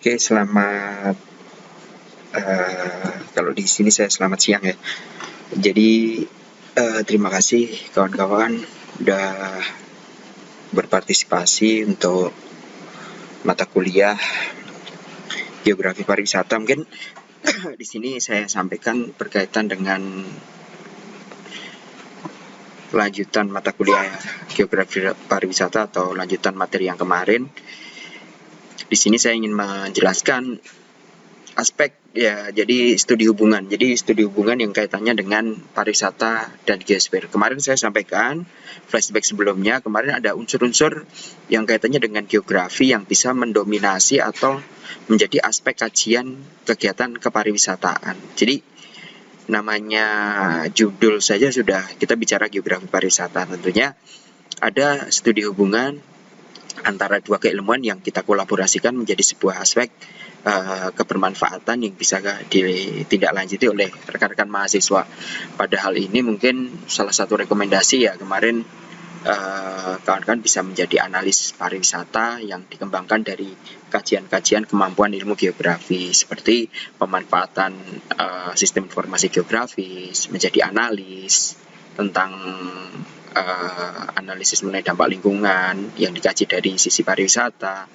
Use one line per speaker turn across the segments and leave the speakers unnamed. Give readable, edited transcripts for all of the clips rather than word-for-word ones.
Oke, selamat kalau di sini saya selamat siang ya. Jadi terima kasih kawan-kawan udah berpartisipasi untuk mata kuliah Geografi Pariwisata. Mungkin di sini saya sampaikan berkaitan dengan lanjutan mata kuliah Geografi Pariwisata atau lanjutan materi yang kemarin. Di sini saya ingin menjelaskan aspek ya, jadi studi hubungan yang kaitannya dengan pariwisata dan geosfer. Kemarin saya sampaikan flashback sebelumnya, kemarin ada unsur-unsur yang kaitannya dengan geografi yang bisa mendominasi atau menjadi aspek kajian kegiatan kepariwisataan. Jadi namanya judul saja sudah kita bicara geografi pariwisata, tentunya ada studi hubungan antara dua keilmuan yang kita kolaborasikan menjadi sebuah aspek kebermanfaatan yang bisa ditindaklanjuti oleh rekan-rekan mahasiswa. Pada hal ini mungkin salah satu rekomendasi ya kemarin kawan-kawan bisa menjadi analis pariwisata yang dikembangkan dari kajian-kajian kemampuan ilmu geografi seperti pemanfaatan sistem informasi geografis, menjadi analis tentang analisis mengenai dampak lingkungan yang dikaji dari sisi pariwisata,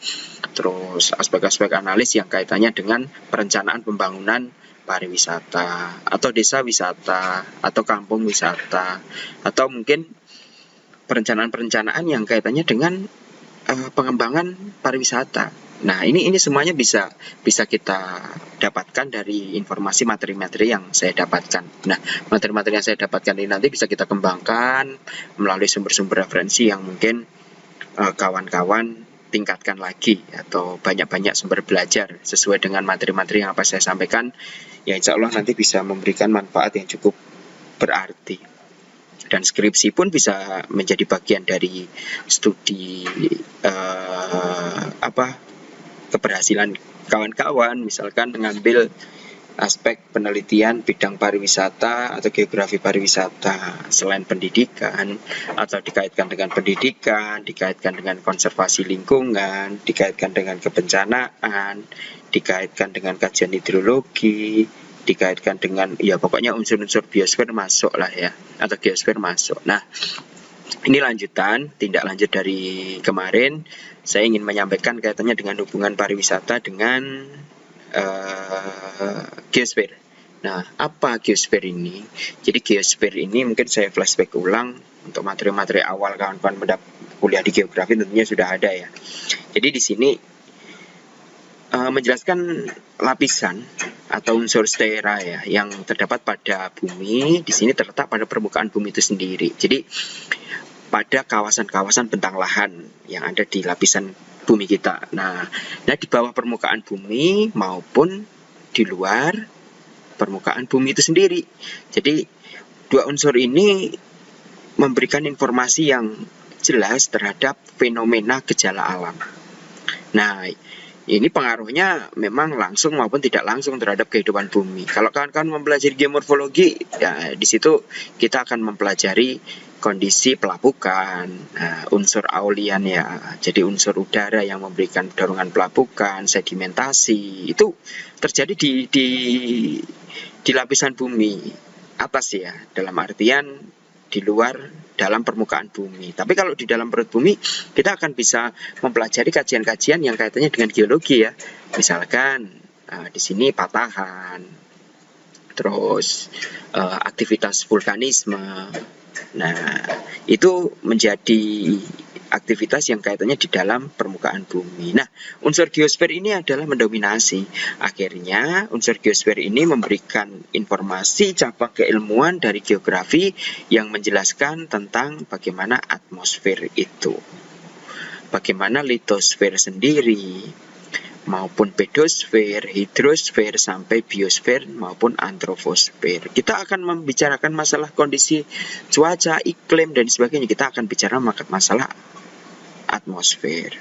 terus aspek-aspek analis yang kaitannya dengan perencanaan pembangunan pariwisata atau desa wisata atau kampung wisata, atau mungkin perencanaan-perencanaan yang kaitannya dengan pengembangan pariwisata. Nah, ini semuanya bisa kita dapatkan dari informasi materi-materi yang saya dapatkan. Nah, materi-materi yang saya dapatkan ini nanti bisa kita kembangkan melalui sumber-sumber referensi yang mungkin kawan-kawan tingkatkan lagi atau banyak-banyak sumber belajar sesuai dengan materi-materi yang apa saya sampaikan. Ya, insya Allah nanti bisa memberikan manfaat yang cukup berarti. Dan skripsi pun bisa menjadi bagian dari studi keberhasilan kawan-kawan, misalkan mengambil aspek penelitian bidang pariwisata atau geografi pariwisata selain pendidikan, atau dikaitkan dengan pendidikan, dikaitkan dengan konservasi lingkungan, dikaitkan dengan kebencanaan, dikaitkan dengan kajian hidrologi, dikaitkan dengan ya pokoknya unsur-unsur biosfer masuk lah ya, atau geosfer masuk. Nah, ini lanjutan, tindak lanjut dari kemarin. Saya ingin menyampaikan kaitannya dengan hubungan pariwisata dengan geosfer. Nah, apa geosfer ini? Jadi geosfer ini mungkin saya flashback ulang untuk materi-materi awal kawan-kawan kuliah di geografi tentunya sudah ada ya. Jadi di sini menjelaskan lapisan atau unsur stera ya yang terdapat pada bumi. Di sini terletak pada permukaan bumi itu sendiri. Jadi pada kawasan-kawasan bentang lahan yang ada di lapisan bumi kita. Nah, di bawah permukaan bumi maupun di luar permukaan bumi itu sendiri. Jadi dua unsur ini memberikan informasi yang jelas terhadap fenomena gejala alam. Nah, ini pengaruhnya memang langsung maupun tidak langsung terhadap kehidupan bumi. Kalau kawan-kawan mempelajari geomorfologi, ya di situ kita akan mempelajari kondisi pelapukan, unsur aolian ya, jadi unsur udara yang memberikan dorongan pelapukan, sedimentasi, itu terjadi di lapisan bumi atas ya, dalam artian di luar dalam permukaan bumi. Tapi kalau di dalam perut bumi, kita akan bisa mempelajari kajian-kajian yang kaitannya dengan geologi ya. Misalkan di sini patahan, terus aktivitas vulkanisme. Nah, itu menjadi aktivitas yang kaitannya di dalam permukaan bumi. Nah, unsur geosfer ini adalah mendominasi. Akhirnya, unsur geosfer ini memberikan informasi cabang keilmuan dari geografi yang menjelaskan tentang bagaimana atmosfer itu, bagaimana litosfer sendiri, maupun pedosfer, hidrosfer, sampai biosfer maupun antroposfer. Kita akan membicarakan masalah kondisi cuaca, iklim, dan sebagainya. Kita akan bicara masalah atmosfer.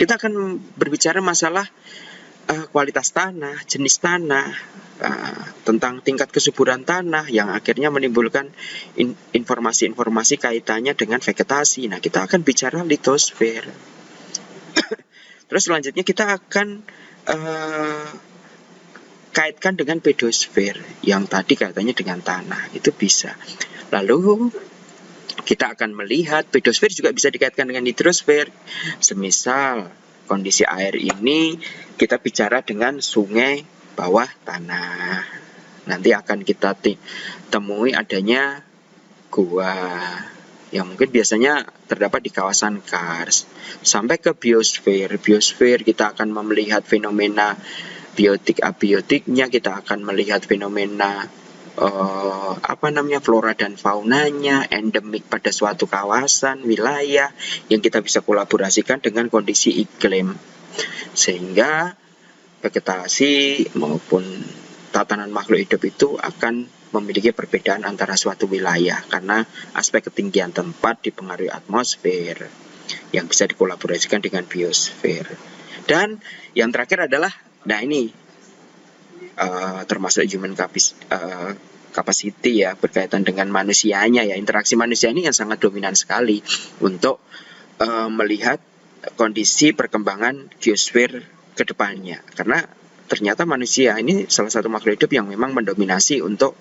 Kita akan berbicara masalah kualitas tanah, jenis tanah, tentang tingkat kesuburan tanah yang akhirnya menimbulkan informasi-informasi kaitannya dengan vegetasi. Nah, kita akan bicara litosfer. Terus selanjutnya kita akan eh, kaitkan dengan pedosfer yang tadi kaitannya dengan tanah, itu bisa. Lalu kita akan melihat pedosfer juga bisa dikaitkan dengan hidrosfer. Semisal kondisi air ini kita bicara dengan sungai bawah tanah, nanti akan kita temui adanya gua yang mungkin biasanya terdapat di kawasan kars. Sampai ke biosfer. Biosfer kita akan melihat fenomena biotik abiotiknya, kita akan melihat fenomena flora dan faunanya, endemik pada suatu kawasan, wilayah yang kita bisa kolaborasikan dengan kondisi iklim. Sehingga vegetasi maupun tatanan makhluk hidup itu akan memiliki perbedaan antara suatu wilayah karena aspek ketinggian tempat dipengaruhi atmosfer yang bisa dikolaborasikan dengan biosfer. Dan yang terakhir adalah, nah ini termasuk human capacity ya, berkaitan dengan manusianya ya. Interaksi manusia ini yang sangat dominan sekali untuk melihat kondisi perkembangan geosfer ke depannya, karena ternyata manusia ini salah satu makhluk hidup yang memang mendominasi untuk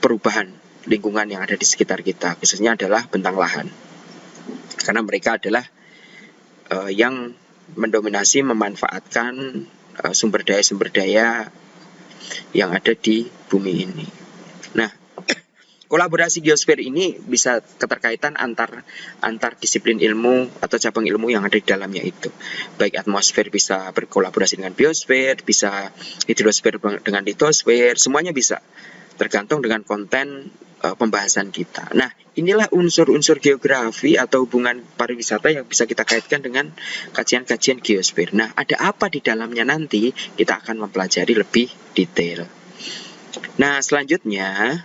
perubahan lingkungan yang ada di sekitar kita, khususnya adalah bentang lahan, karena mereka adalah yang mendominasi memanfaatkan sumber daya yang ada di bumi ini. Nah, kolaborasi geosfer ini bisa keterkaitan antar disiplin ilmu atau cabang ilmu yang ada di dalamnya itu. Baik atmosfer bisa berkolaborasi dengan biosfer, bisa hidrosfer dengan litosfer, semuanya bisa. Tergantung dengan konten pembahasan kita. Nah, inilah unsur-unsur geografi atau hubungan pariwisata yang bisa kita kaitkan dengan kajian-kajian geosfer. Nah, ada apa di dalamnya nanti? Kita akan mempelajari lebih detail. Nah, selanjutnya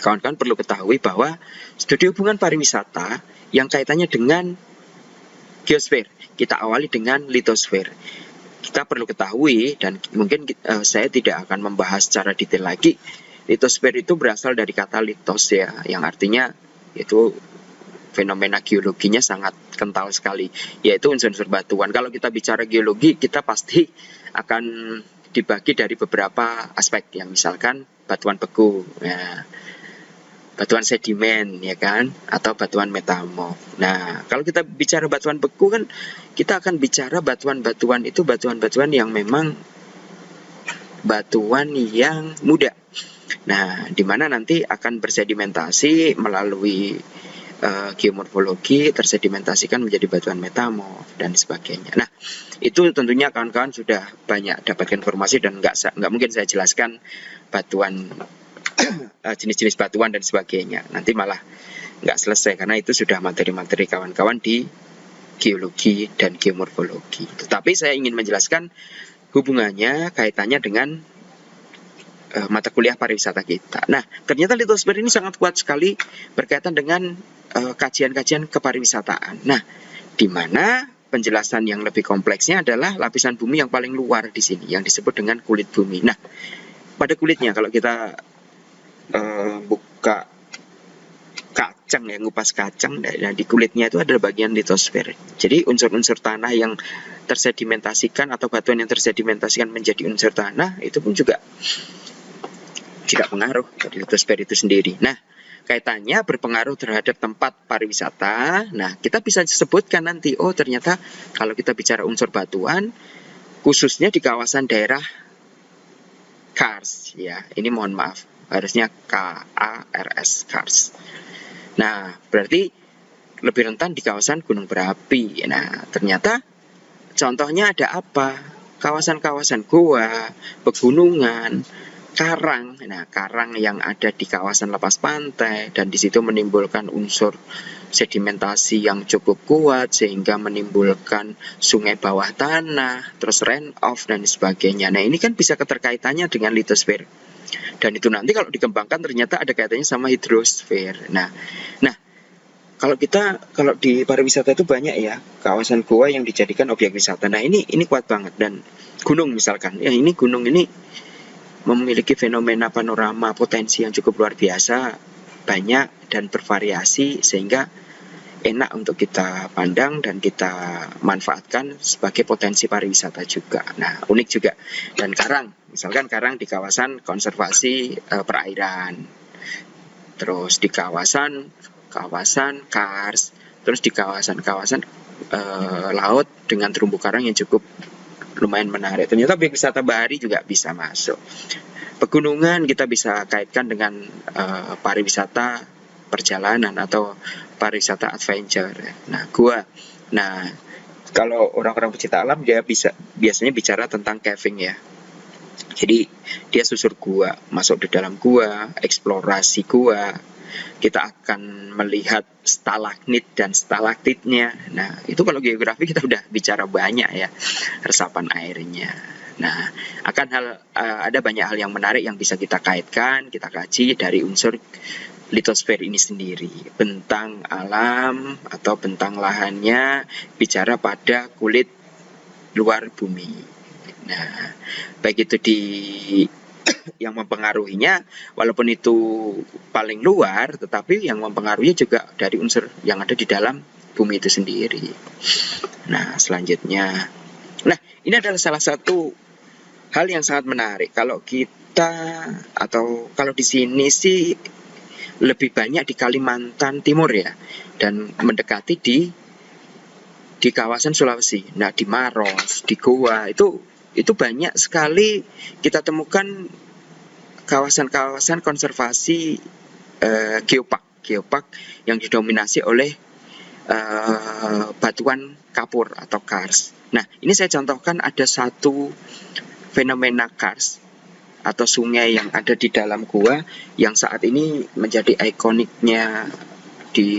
kawan-kawan perlu ketahui bahwa studi hubungan pariwisata yang kaitannya dengan geosfer, kita awali dengan litosfer. Kita perlu ketahui, dan mungkin saya tidak akan membahas secara detail lagi, litosfer itu berasal dari kata litos ya, yang artinya itu fenomena geologinya sangat kental sekali, yaitu unsur-unsur batuan. Kalau kita bicara geologi, kita pasti akan dibagi dari beberapa aspek, yang misalkan batuan beku, ya, batuan sedimen, ya kan, atau batuan metamorf. Nah, kalau kita bicara batuan beku kan, kita akan bicara batuan-batuan itu batuan-batuan yang memang batuan yang muda. Nah, di mana nanti akan bersedimentasi melalui geomorfologi, tersedimentasikan menjadi batuan metamorf dan sebagainya. Nah, itu tentunya kawan-kawan sudah banyak dapatkan informasi, dan nggak mungkin saya jelaskan batuan jenis-jenis batuan dan sebagainya. Nanti malah nggak selesai, karena itu sudah materi-materi kawan-kawan di geologi dan geomorfologi. Tetapi saya ingin menjelaskan hubungannya, kaitannya dengan mata kuliah pariwisata kita. Nah, ternyata litosfer ini sangat kuat sekali berkaitan dengan kajian-kajian kepariwisataan. Nah, di mana penjelasan yang lebih kompleksnya adalah lapisan bumi yang paling luar di sini, yang disebut dengan kulit bumi. Nah, pada kulitnya kalau kita buka kacang ya, ngupas kacang, nah di kulitnya itu ada bagian litosfer. Jadi unsur-unsur tanah yang tersedimentasikan atau batuan yang tersedimentasikan menjadi unsur tanah itu pun juga pengaruh dari litosfer itu sendiri. Nah, kaitannya berpengaruh terhadap tempat pariwisata. Nah, kita bisa sebutkan nanti, oh ternyata kalau kita bicara unsur batuan, khususnya di kawasan daerah kars ya, ini mohon maaf, harusnya KARS, kars. Nah, berarti lebih rentan di kawasan gunung berapi. Nah, ternyata contohnya ada apa? Kawasan-kawasan goa, pegunungan, karang. Nah, karang yang ada di kawasan lepas pantai, dan di situ menimbulkan unsur sedimentasi yang cukup kuat sehingga menimbulkan sungai bawah tanah, terus rain off dan sebagainya. Nah, ini kan bisa keterkaitannya dengan litosfer. Dan itu nanti kalau dikembangkan ternyata ada kaitannya sama hidrosfer. Nah, kalau di pariwisata itu banyak ya kawasan goa yang dijadikan objek wisata. Nah, ini kuat banget. Dan gunung misalkan, ya ini gunung ini memiliki fenomena panorama potensi yang cukup luar biasa, banyak dan bervariasi, sehingga enak untuk kita pandang dan kita manfaatkan sebagai potensi pariwisata juga. Nah, unik juga. Dan karang, misalkan karang di kawasan konservasi perairan, terus di kawasan kars, terus di kawasan laut dengan terumbu karang yang cukup lumayan menarik. Ternyata objek wisata bahari juga bisa masuk. Pegunungan kita bisa kaitkan dengan pariwisata perjalanan atau pariwisata adventure. Nah, gua. Nah, kalau orang-orang pecinta alam dia biasanya bicara tentang caving ya. Jadi dia susur gua, masuk di dalam gua, eksplorasi gua. Kita akan melihat stalagmit dan stalaktitnya. Nah, itu kalau geografi kita udah bicara banyak ya, resapan airnya. Nah, ada banyak hal yang menarik yang bisa kita kaitkan, kita kaji dari unsur litosfer ini sendiri. Bentang alam atau bentang lahannya bicara pada kulit luar bumi. Nah, baik itu di yang mempengaruhinya, walaupun itu paling luar, tetapi yang mempengaruhinya juga dari unsur yang ada di dalam bumi itu sendiri. Nah, selanjutnya, ini adalah salah satu hal yang sangat menarik. Kalau di sini sih lebih banyak di Kalimantan Timur ya, dan mendekati di kawasan Sulawesi. Nah, di Maros, di Goa itu banyak sekali kita temukan kawasan-kawasan konservasi geopark yang didominasi oleh batuan kapur atau kars. Nah, ini saya contohkan ada satu fenomena kars atau sungai yang ada di dalam gua yang saat ini menjadi ikoniknya di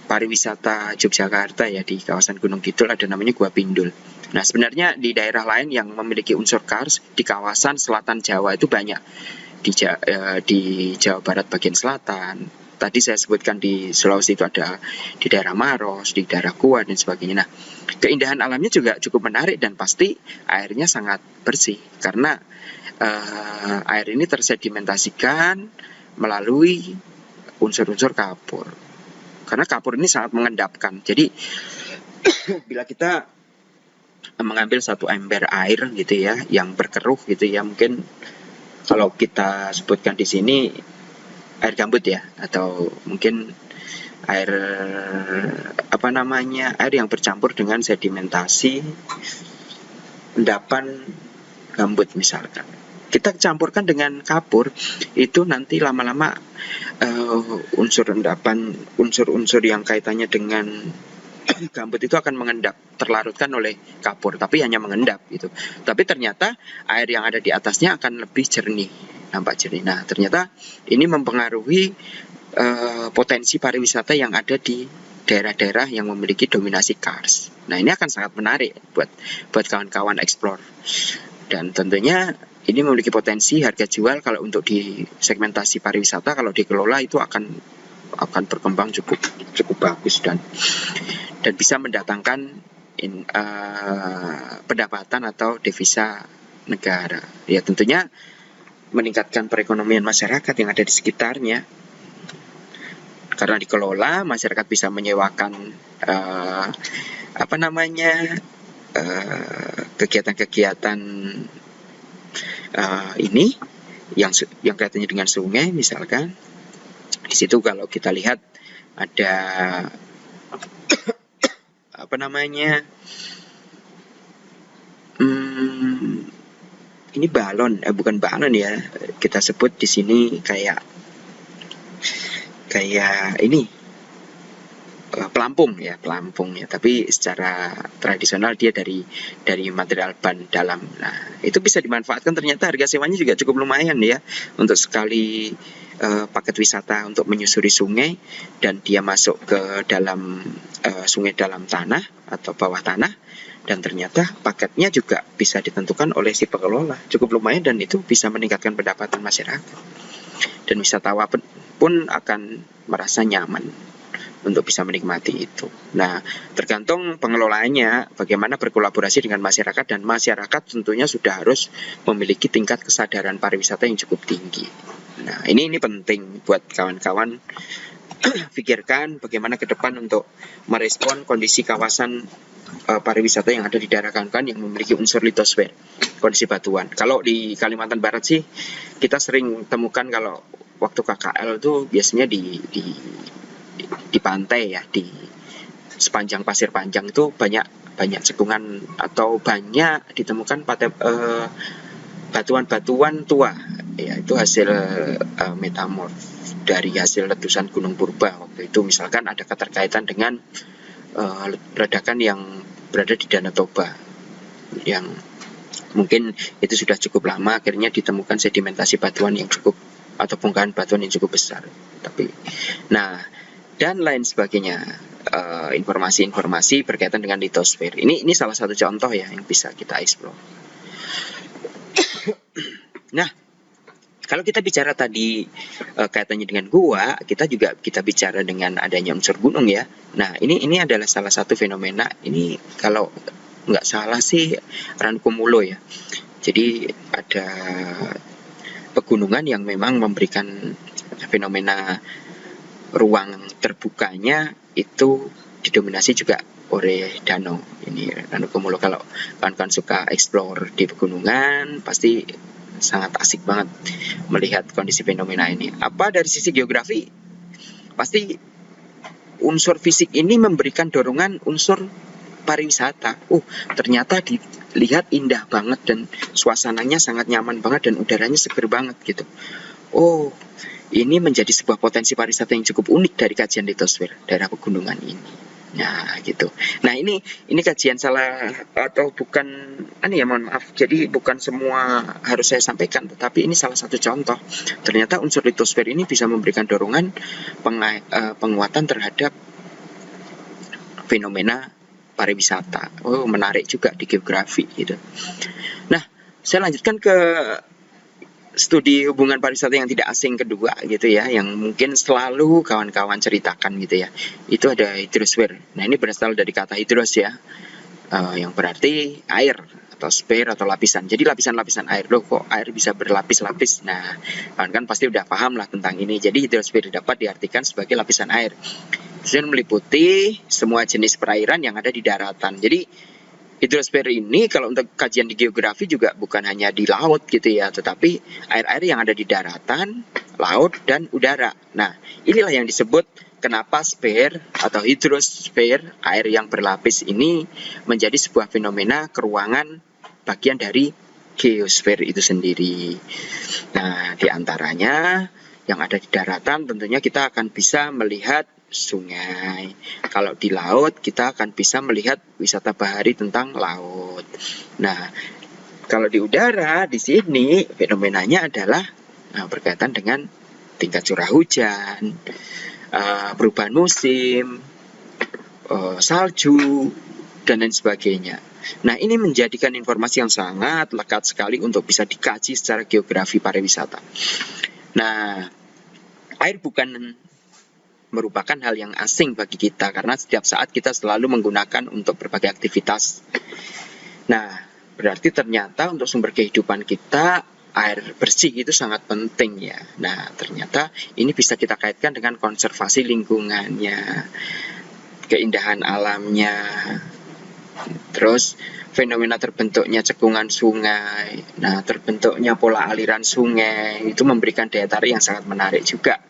pariwisata Yogyakarta ya, di kawasan Gunung Kidul ada namanya Gua Pindul. Nah, sebenarnya di daerah lain yang memiliki unsur kars di kawasan selatan Jawa itu banyak. Di Jawa Barat bagian selatan. Tadi saya sebutkan di Sulawesi itu ada di daerah Maros, di daerah Goa dan sebagainya. Nah, keindahan alamnya juga cukup menarik dan pasti airnya sangat bersih karena air ini tersedimentasikan melalui unsur-unsur kapur. Karena kapur ini sangat mengendapkan. Jadi bila kita mengambil satu ember air gitu ya, yang berkeruh gitu ya, mungkin kalau kita sebutkan di sini air gambut ya, atau mungkin air air yang bercampur dengan sedimentasi endapan gambut misalkan. Kita campurkan dengan kapur, itu nanti lama-lama unsur-unsur yang kaitannya dengan gambut itu akan mengendap, terlarutkan oleh kapur, tapi hanya mengendap gitu. Tapi ternyata air yang ada di atasnya akan lebih jernih, nampak jernih. Nah, ternyata ini mempengaruhi potensi pariwisata yang ada di daerah-daerah yang memiliki dominasi kars. Nah, ini akan sangat menarik buat kawan-kawan explore. Dan tentunya ini memiliki potensi harga jual kalau untuk di segmentasi pariwisata, kalau dikelola itu akan berkembang cukup bagus dan bisa mendatangkan pendapatan atau devisa negara. Ya, tentunya meningkatkan perekonomian masyarakat yang ada di sekitarnya. Karena dikelola, masyarakat bisa menyewakan kegiatan-kegiatan ini yang kaitannya dengan sungai misalkan. Di situ kalau kita lihat ada ini balon, bukan balon ya, kita sebut di sini kayak ini pelampung ya, tapi secara tradisional dia dari material ban dalam. Nah, itu bisa dimanfaatkan, ternyata harga sewanya juga cukup lumayan ya untuk sekali paket wisata untuk menyusuri sungai dan dia masuk ke dalam sungai dalam tanah atau bawah tanah, dan ternyata paketnya juga bisa ditentukan oleh si pengelola, cukup lumayan, dan itu bisa meningkatkan pendapatan masyarakat dan wisatawan pun akan merasa nyaman untuk bisa menikmati itu. Nah, tergantung pengelolaannya bagaimana berkolaborasi dengan masyarakat, dan masyarakat tentunya sudah harus memiliki tingkat kesadaran pariwisata yang cukup tinggi. Nah, ini penting buat kawan-kawan pikirkan bagaimana ke depan untuk merespon kondisi kawasan pariwisata yang ada di daerah Kankhan yang memiliki unsur litosfer, kondisi batuan. Kalau di Kalimantan Barat sih kita sering temukan kalau waktu KKL itu biasanya di pantai ya, di sepanjang pasir panjang itu banyak cekungan atau banyak ditemukan batuan-batuan tua, ya itu hasil metamorf dari hasil letusan Gunung Purba waktu itu. Misalkan ada keterkaitan dengan ledakan yang berada di Danau Toba yang mungkin itu sudah cukup lama, akhirnya ditemukan sedimentasi batuan yang cukup atau bongkahan batuan yang cukup besar. Nah, dan lain sebagainya, informasi-informasi berkaitan dengan litosfer. Ini salah satu contoh ya yang bisa kita eksplor. Nah, kalau kita bicara tadi kaitannya dengan gua, kita bicara dengan adanya unsur gunung ya. Nah, ini adalah salah satu fenomena. Ini kalau nggak salah sih Rancomulo ya. Jadi ada pegunungan yang memang memberikan fenomena ruang terbukanya itu didominasi juga oleh danau. Ini Rancomulo. Kalau kawan-kawan suka explore di pegunungan, pasti sangat asik banget melihat kondisi fenomena ini. Apa dari sisi geografi? Pasti unsur fisik ini memberikan dorongan unsur pariwisata. Ternyata dilihat indah banget dan suasananya sangat nyaman banget dan udaranya seger banget gitu. Ini menjadi sebuah potensi pariwisata yang cukup unik dari kajian litosfer daerah pegunungan ini. Nah, gitu. Nah, ini kajian salah atau bukan mohon maaf. Jadi bukan semua harus saya sampaikan, tetapi ini salah satu contoh. Ternyata unsur litosfer ini bisa memberikan dorongan penguatan terhadap fenomena pariwisata. Menarik juga di geografi gitu. Nah, saya lanjutkan ke studi hubungan pariwisata yang tidak asing kedua gitu ya, yang mungkin selalu kawan-kawan ceritakan gitu ya. Itu ada hydrosphere. Nah, ini berasal dari kata hydros ya, yang berarti air atau sphere atau lapisan. Jadi lapisan-lapisan air. Loh, kok air bisa berlapis-lapis? Nah, kan pasti udah paham lah tentang ini. Jadi hydrosphere dapat diartikan sebagai lapisan air. Dan meliputi semua jenis perairan yang ada di daratan. Jadi hidrosfer ini kalau untuk kajian di geografi juga bukan hanya di laut gitu ya, tetapi air-air yang ada di daratan, laut, dan udara. Nah, inilah yang disebut kenapa sphere atau hidrosfer, air yang berlapis ini menjadi sebuah fenomena keruangan bagian dari geosfer itu sendiri. Nah, diantaranya yang ada di daratan tentunya kita akan bisa melihat sungai. Kalau di laut kita akan bisa melihat wisata bahari tentang laut. Nah, kalau di udara di sini fenomenanya adalah berkaitan dengan tingkat curah hujan, perubahan musim, salju, dan lain sebagainya. Nah, ini menjadikan informasi yang sangat lekat sekali untuk bisa dikaji secara geografi pariwisata. Nah, air bukan merupakan hal yang asing bagi kita karena setiap saat kita selalu menggunakan untuk berbagai aktivitas. Nah, berarti ternyata untuk sumber kehidupan kita air bersih itu sangat penting ya. Nah, ternyata ini bisa kita kaitkan dengan konservasi lingkungannya, keindahan alamnya, terus fenomena terbentuknya cekungan sungai. Nah, terbentuknya pola aliran sungai itu memberikan daya tarik yang sangat menarik juga.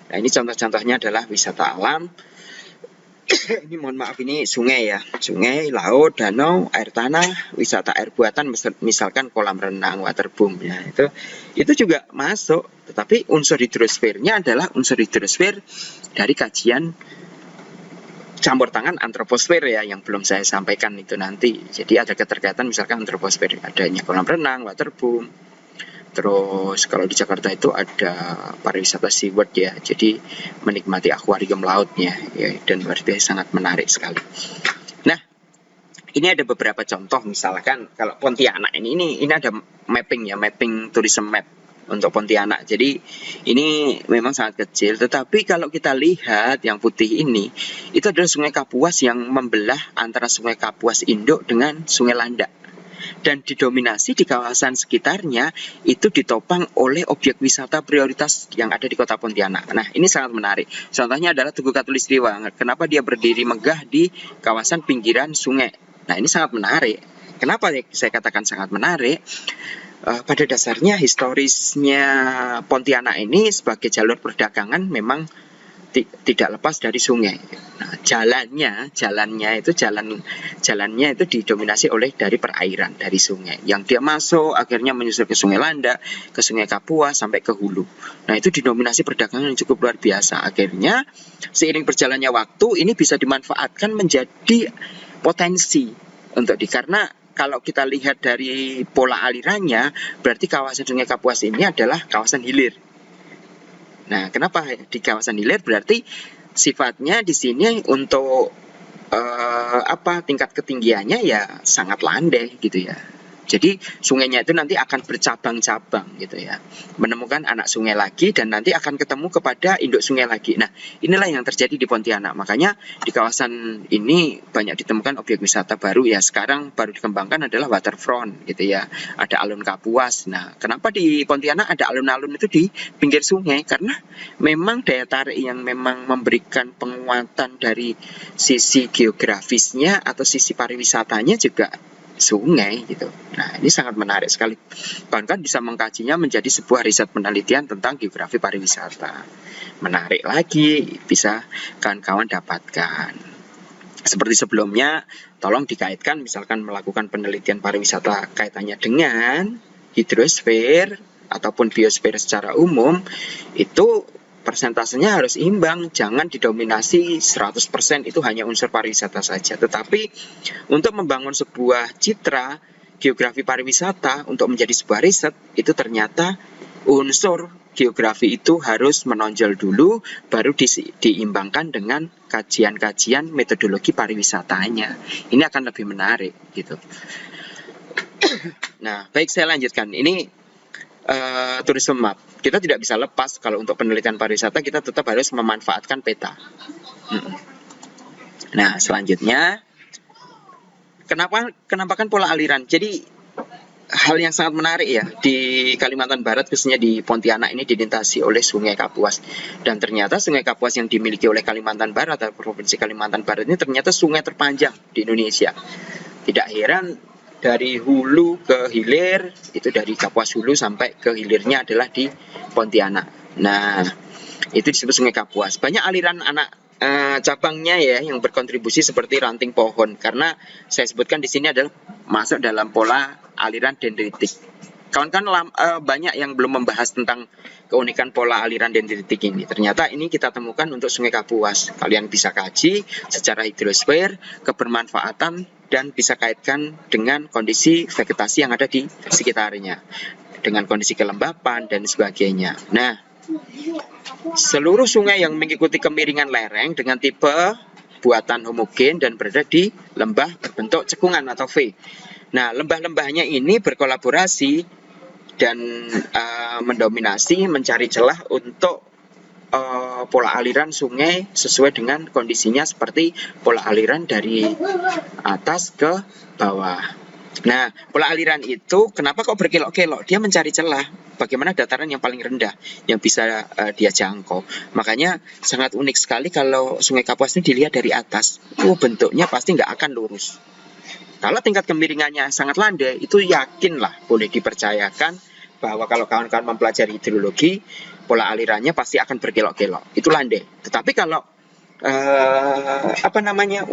Nah, ini contoh-contohnya adalah wisata alam. Ini mohon maaf, ini sungai ya, sungai, laut, danau, air tanah, wisata air buatan, misalkan kolam renang, waterboom ya, itu juga masuk. Tetapi unsur hidrosfernya adalah unsur hidrosfer dari kajian campur tangan antroposfer ya, yang belum saya sampaikan itu nanti. Jadi ada keterkaitan misalkan antroposfer, adanya kolam renang, waterboom. Terus kalau di Jakarta itu ada pariwisata SeaWorld ya, jadi menikmati akuarium lautnya ya, dan berarti sangat menarik sekali. Nah, ini ada beberapa contoh, misalkan kalau Pontianak ini ada mapping ya, mapping tourism map untuk Pontianak. Jadi ini memang sangat kecil, tetapi kalau kita lihat yang putih ini, itu adalah Sungai Kapuas yang membelah antara Sungai Kapuas Induk dengan Sungai Landak. dan didominasi di kawasan sekitarnya itu ditopang oleh objek wisata prioritas yang ada di kota Pontianak. Nah, ini sangat menarik. Contohnya adalah Tugu Katulistiwa. Kenapa dia berdiri megah di kawasan pinggiran sungai? Nah, ini sangat menarik. Kenapa saya katakan sangat menarik? Pada dasarnya historisnya Pontianak ini sebagai jalur perdagangan memang tidak lepas dari sungai. Nah, jalannya itu didominasi oleh dari perairan, dari sungai. Yang dia masuk akhirnya menyusul ke Sungai Landak, ke Sungai Kapuas sampai ke hulu. Nah, itu didominasi perdagangan yang cukup luar biasa. Akhirnya seiring berjalannya waktu ini bisa dimanfaatkan menjadi potensi karena kalau kita lihat dari pola alirannya, berarti kawasan Sungai Kapuas ini adalah kawasan hilir. Nah, kenapa di kawasan hilir? Berarti sifatnya di sini untuk tingkat ketinggiannya ya sangat landai gitu ya. Jadi sungainya itu nanti akan bercabang-cabang gitu ya, menemukan anak sungai lagi dan nanti akan ketemu kepada induk sungai lagi. Nah, inilah yang terjadi di Pontianak. Makanya di kawasan ini banyak ditemukan objek wisata baru ya. Sekarang baru dikembangkan adalah waterfront gitu ya. Ada alun Kapuas. Nah, kenapa di Pontianak ada alun-alun itu di pinggir sungai? Karena memang daya tarik yang memang memberikan penguatan dari sisi geografisnya atau sisi pariwisatanya juga sungai gitu. Nah, ini sangat menarik sekali. Bahkan bisa mengkajinya menjadi sebuah riset penelitian tentang geografi pariwisata. Menarik lagi, bisa kawan-kawan dapatkan. Seperti sebelumnya, tolong dikaitkan misalkan melakukan penelitian pariwisata kaitannya dengan hidrosfer ataupun biosfer secara umum, itu persentasenya harus imbang, jangan didominasi 100% itu hanya unsur pariwisata saja. Tetapi untuk membangun sebuah citra geografi pariwisata untuk menjadi sebuah riset, itu ternyata unsur geografi itu harus menonjol dulu, baru diimbangkan dengan kajian-kajian metodologi pariwisatanya. Ini akan lebih menarik gitu. Nah, baik, saya lanjutkan. Ini tourism map. Kita tidak bisa lepas kalau untuk penelitian pariwisata kita tetap harus memanfaatkan peta. Nah, selanjutnya kenapa kan pola aliran? Jadi hal yang sangat menarik ya, di Kalimantan Barat khususnya di Pontianak ini dilintasi oleh Sungai Kapuas. Dan ternyata Sungai Kapuas yang dimiliki oleh Kalimantan Barat atau Provinsi Kalimantan Barat ini ternyata sungai terpanjang di Indonesia. Tidak heran dari hulu ke hilir, itu dari Kapuas hulu sampai ke hilirnya adalah di Pontianak. Nah, itu disebut Sungai Kapuas. Banyak aliran anak cabangnya ya yang berkontribusi seperti ranting pohon, karena saya sebutkan di sini adalah masuk dalam pola aliran dendritik. Kawan-kawan banyak yang belum membahas tentang keunikan pola aliran dendritik ini. Ternyata ini kita temukan untuk Sungai Kapuas. Kalian bisa kaji secara hidrosfer, kebermanfaatan, dan bisa kaitkan dengan kondisi vegetasi yang ada di sekitarnya, dengan kondisi kelembapan dan sebagainya. Nah, seluruh sungai yang mengikuti kemiringan lereng dengan tipe buatan homogen dan berada di lembah berbentuk cekungan atau V. Nah, lembah-lembahnya ini berkolaborasi dan mendominasi mencari celah untuk pola aliran sungai sesuai dengan kondisinya seperti pola aliran dari atas ke bawah. Nah, pola aliran itu kenapa kok berkelok-kelok? Dia mencari celah bagaimana dataran yang paling rendah yang bisa dia jangkau. Makanya sangat unik sekali kalau Sungai Kapuas ini dilihat dari atas. Bentuknya pasti nggak akan lurus. Kalau tingkat kemiringannya sangat landai, itu yakinlah boleh dipercayakan bahwa kalau kawan-kawan mempelajari hidrologi, pola alirannya pasti akan berkelok-kelok. Itu landai. Tetapi kalau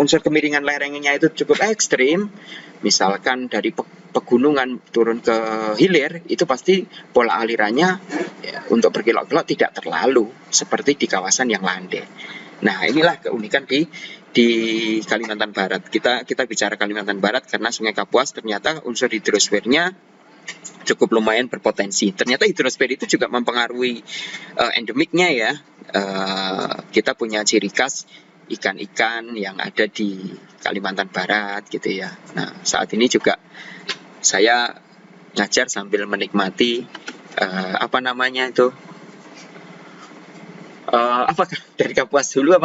unsur kemiringan lerengnya itu cukup ekstrim, misalkan dari pegunungan turun ke hilir, itu pasti pola alirannya ya, untuk berkelok-kelok tidak terlalu seperti di kawasan yang landai. Nah, inilah keunikan di Kalimantan Barat. Kita bicara Kalimantan Barat karena Sungai Kapuas ternyata unsur hidrosfernya cukup lumayan berpotensi. Ternyata hidrosfer itu juga mempengaruhi endemiknya ya. Kita punya ciri khas ikan-ikan yang ada di Kalimantan Barat gitu ya. Nah, saat ini juga saya ngajar sambil menikmati dari Kapuas dulu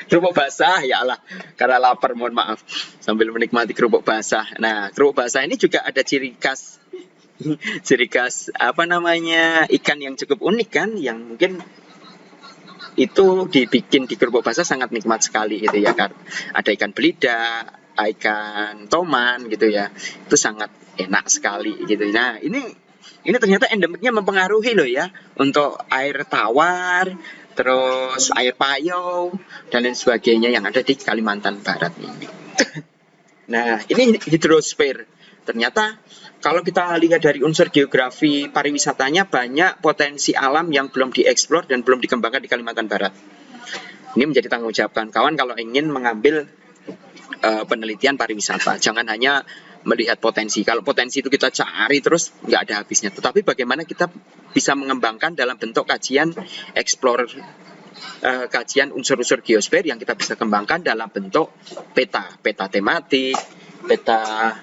Kerupuk basah, ya Allah, karena lapar, mohon maaf. Sambil menikmati kerupuk basah. Nah, kerupuk basah ini juga ada ciri khas apa namanya ikan yang cukup unik kan, yang mungkin itu dibikin di kerupuk basah sangat nikmat sekali gitu ya kan. Ada ikan belida, ikan toman gitu ya. Itu sangat enak sekali gitu. Nah, ini ternyata endemiknya mempengaruhi loh ya untuk air tawar, terus air payau dan lain sebagainya yang ada di Kalimantan Barat ini. Nah, ini hidrosfer. Ternyata kalau kita lihat dari unsur geografi pariwisatanya, banyak potensi alam yang belum dieksplor dan belum dikembangkan di Kalimantan Barat. Ini menjadi tanggung jawab kawan-kawan kalau ingin mengambil penelitian pariwisata. Jangan hanya melihat potensi. Kalau potensi itu kita cari terus nggak ada habisnya. Tetapi bagaimana kita bisa mengembangkan dalam bentuk kajian eksplor, kajian unsur-unsur geosfer yang kita bisa kembangkan dalam bentuk peta tematik, peta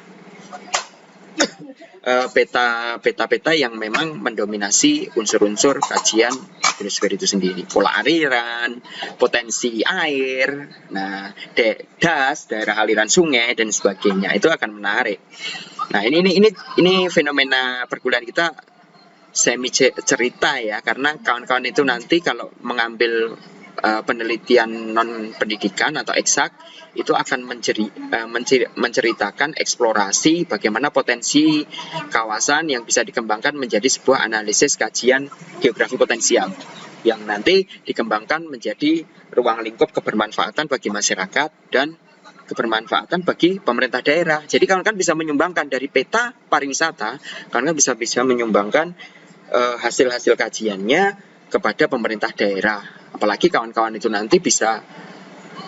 yang memang mendominasi unsur-unsur kajian geosfer itu sendiri. Pola aliran, potensi air, nah, daerah aliran sungai dan sebagainya, itu akan menarik. Nah, ini fenomena perkuliahan kita semi cerita ya, karena kawan-kawan itu nanti kalau mengambil penelitian non pendidikan atau eksak itu akan menceritakan eksplorasi bagaimana potensi kawasan yang bisa dikembangkan menjadi sebuah analisis kajian geografi potensial yang nanti dikembangkan menjadi ruang lingkup kebermanfaatan bagi masyarakat dan kebermanfaatan bagi pemerintah daerah. Jadi kawan-kawan bisa menyumbangkan dari peta pariwisata, kawan-kawan bisa menyumbangkan hasil-hasil kajiannya kepada pemerintah daerah. Apalagi kawan-kawan itu nanti bisa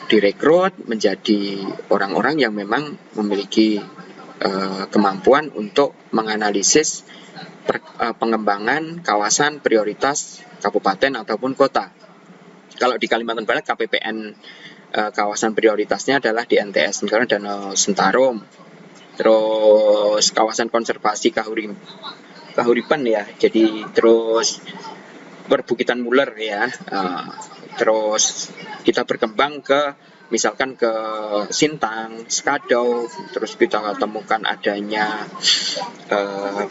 direkrut menjadi orang-orang yang memang memiliki kemampuan untuk menganalisis pengembangan kawasan prioritas kabupaten ataupun kota. Kalau di Kalimantan Barat KPPN kawasan prioritasnya adalah di NTS, misalnya Danau Sentarum, terus kawasan konservasi Kahuripan ya, jadi terus Perbukitan Muler ya, terus kita berkembang ke misalkan ke Sintang, Skadau, terus kita temukan adanya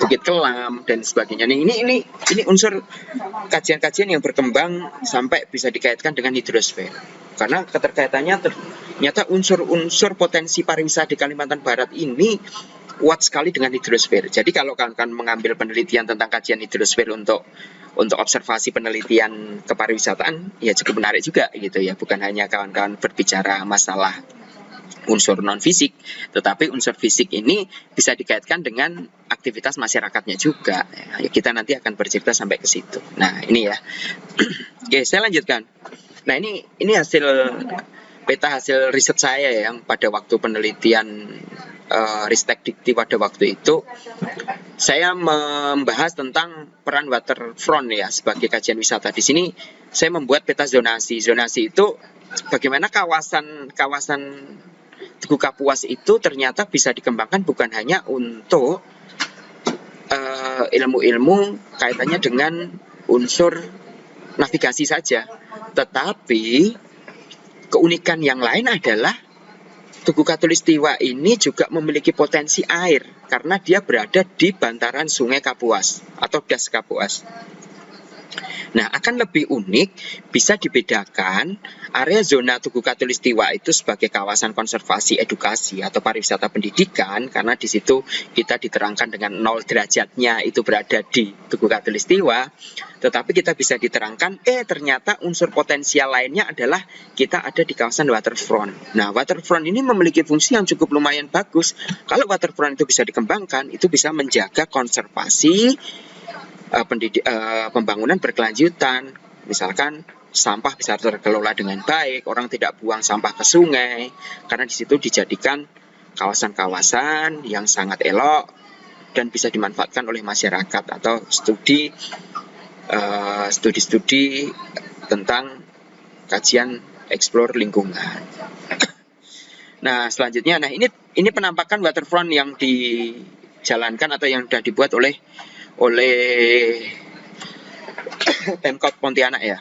Bukit Kelam dan sebagainya. Ini unsur kajian-kajian yang berkembang sampai bisa dikaitkan dengan hidrosfer. Karena keterkaitannya ternyata unsur-unsur potensi pariwisata di Kalimantan Barat ini kuat sekali dengan hidrosfer. Jadi kalau kalian mengambil penelitian tentang kajian hidrosfer untuk observasi penelitian kepariwisataan, ya cukup menarik juga gitu ya. Bukan hanya kawan-kawan berbicara masalah unsur non fisik, tetapi unsur fisik ini bisa dikaitkan dengan aktivitas masyarakatnya juga. Ya, kita nanti akan bercerita sampai ke situ. Nah, ini ya. Oke, saya lanjutkan. Nah, ini peta hasil riset saya yang pada waktu penelitian Ristek Dikti pada waktu itu, saya membahas tentang peran waterfront ya sebagai kajian wisata. Di sini saya membuat peta zonasi. Zonasi itu bagaimana kawasan Tugu Kapuas itu ternyata bisa dikembangkan bukan hanya untuk ilmu-ilmu kaitannya dengan unsur navigasi saja, tetapi keunikan yang lain adalah Tugu Katulistiwa ini juga memiliki potensi air karena dia berada di bantaran Sungai Kapuas atau Das Kapuas. Nah, akan lebih unik bisa dibedakan area zona Tugu Katulistiwa itu sebagai kawasan konservasi edukasi atau pariwisata pendidikan, karena di situ kita diterangkan dengan 0 derajatnya itu berada di Tugu Katulistiwa. Tetapi kita bisa diterangkan ternyata unsur potensial lainnya adalah kita ada di kawasan waterfront. Nah, waterfront ini memiliki fungsi yang cukup lumayan bagus. Kalau waterfront itu bisa dikembangkan, itu bisa menjaga konservasi pembangunan berkelanjutan. Misalkan sampah bisa terkelola dengan baik, orang tidak buang sampah ke sungai, karena di situ dijadikan kawasan-kawasan yang sangat elok dan bisa dimanfaatkan oleh masyarakat atau studi tentang kajian eksplor lingkungan. Nah, selanjutnya, ini penampakan waterfront yang dijalankan atau yang sudah dibuat oleh Pemkot Pontianak ya.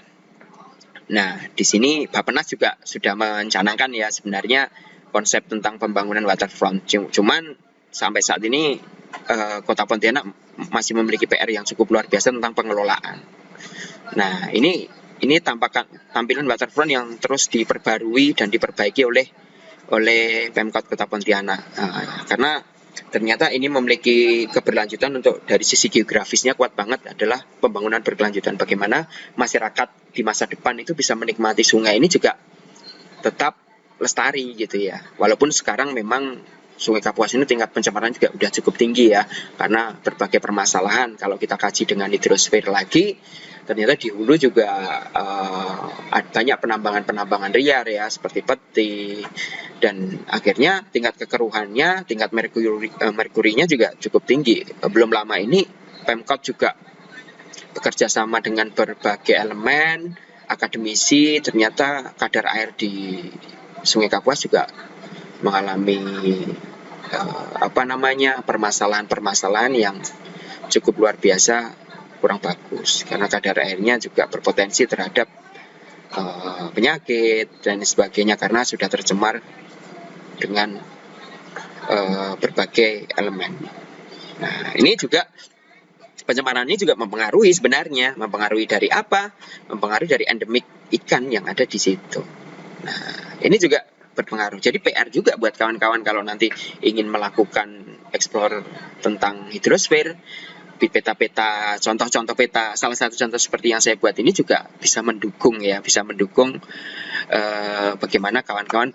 Nah, di sini Bappenas juga sudah mencanangkan ya sebenarnya konsep tentang pembangunan waterfront. Cuman sampai saat ini Kota Pontianak masih memiliki PR yang cukup luar biasa tentang pengelolaan. Nah, ini tampilan waterfront yang terus diperbarui dan diperbaiki oleh Pemkot Kota Pontianak. Karena ternyata ini memiliki keberlanjutan untuk dari sisi geografisnya kuat banget adalah pembangunan berkelanjutan. Bagaimana masyarakat di masa depan itu bisa menikmati sungai ini juga tetap lestari gitu ya. Walaupun sekarang memang Sungai Kapuas ini tingkat pencemaran juga udah cukup tinggi ya, karena berbagai permasalahan. Kalau kita kaji dengan hidrosfer lagi, ternyata di hulu juga banyak penambangan liar ya, seperti peti, dan akhirnya tingkat kekeruhannya, tingkat merkurinya juga cukup tinggi. Belum lama ini Pemkot juga bekerja sama dengan berbagai elemen, akademisi, ternyata kadar air di Sungai Kapuas juga mengalami permasalahan yang cukup luar biasa, kurang bagus karena kadar airnya juga berpotensi terhadap penyakit dan sebagainya karena sudah tercemar dengan berbagai elemen. Nah, ini juga pencemaran ini juga mempengaruhi dari apa? Mempengaruhi dari endemik ikan yang ada di situ. Nah, ini juga berpengaruh. Jadi PR juga buat kawan-kawan kalau nanti ingin melakukan explore tentang hidrosfer, peta-peta, contoh-contoh peta, salah satu contoh seperti yang saya buat ini juga bisa mendukung bagaimana kawan-kawan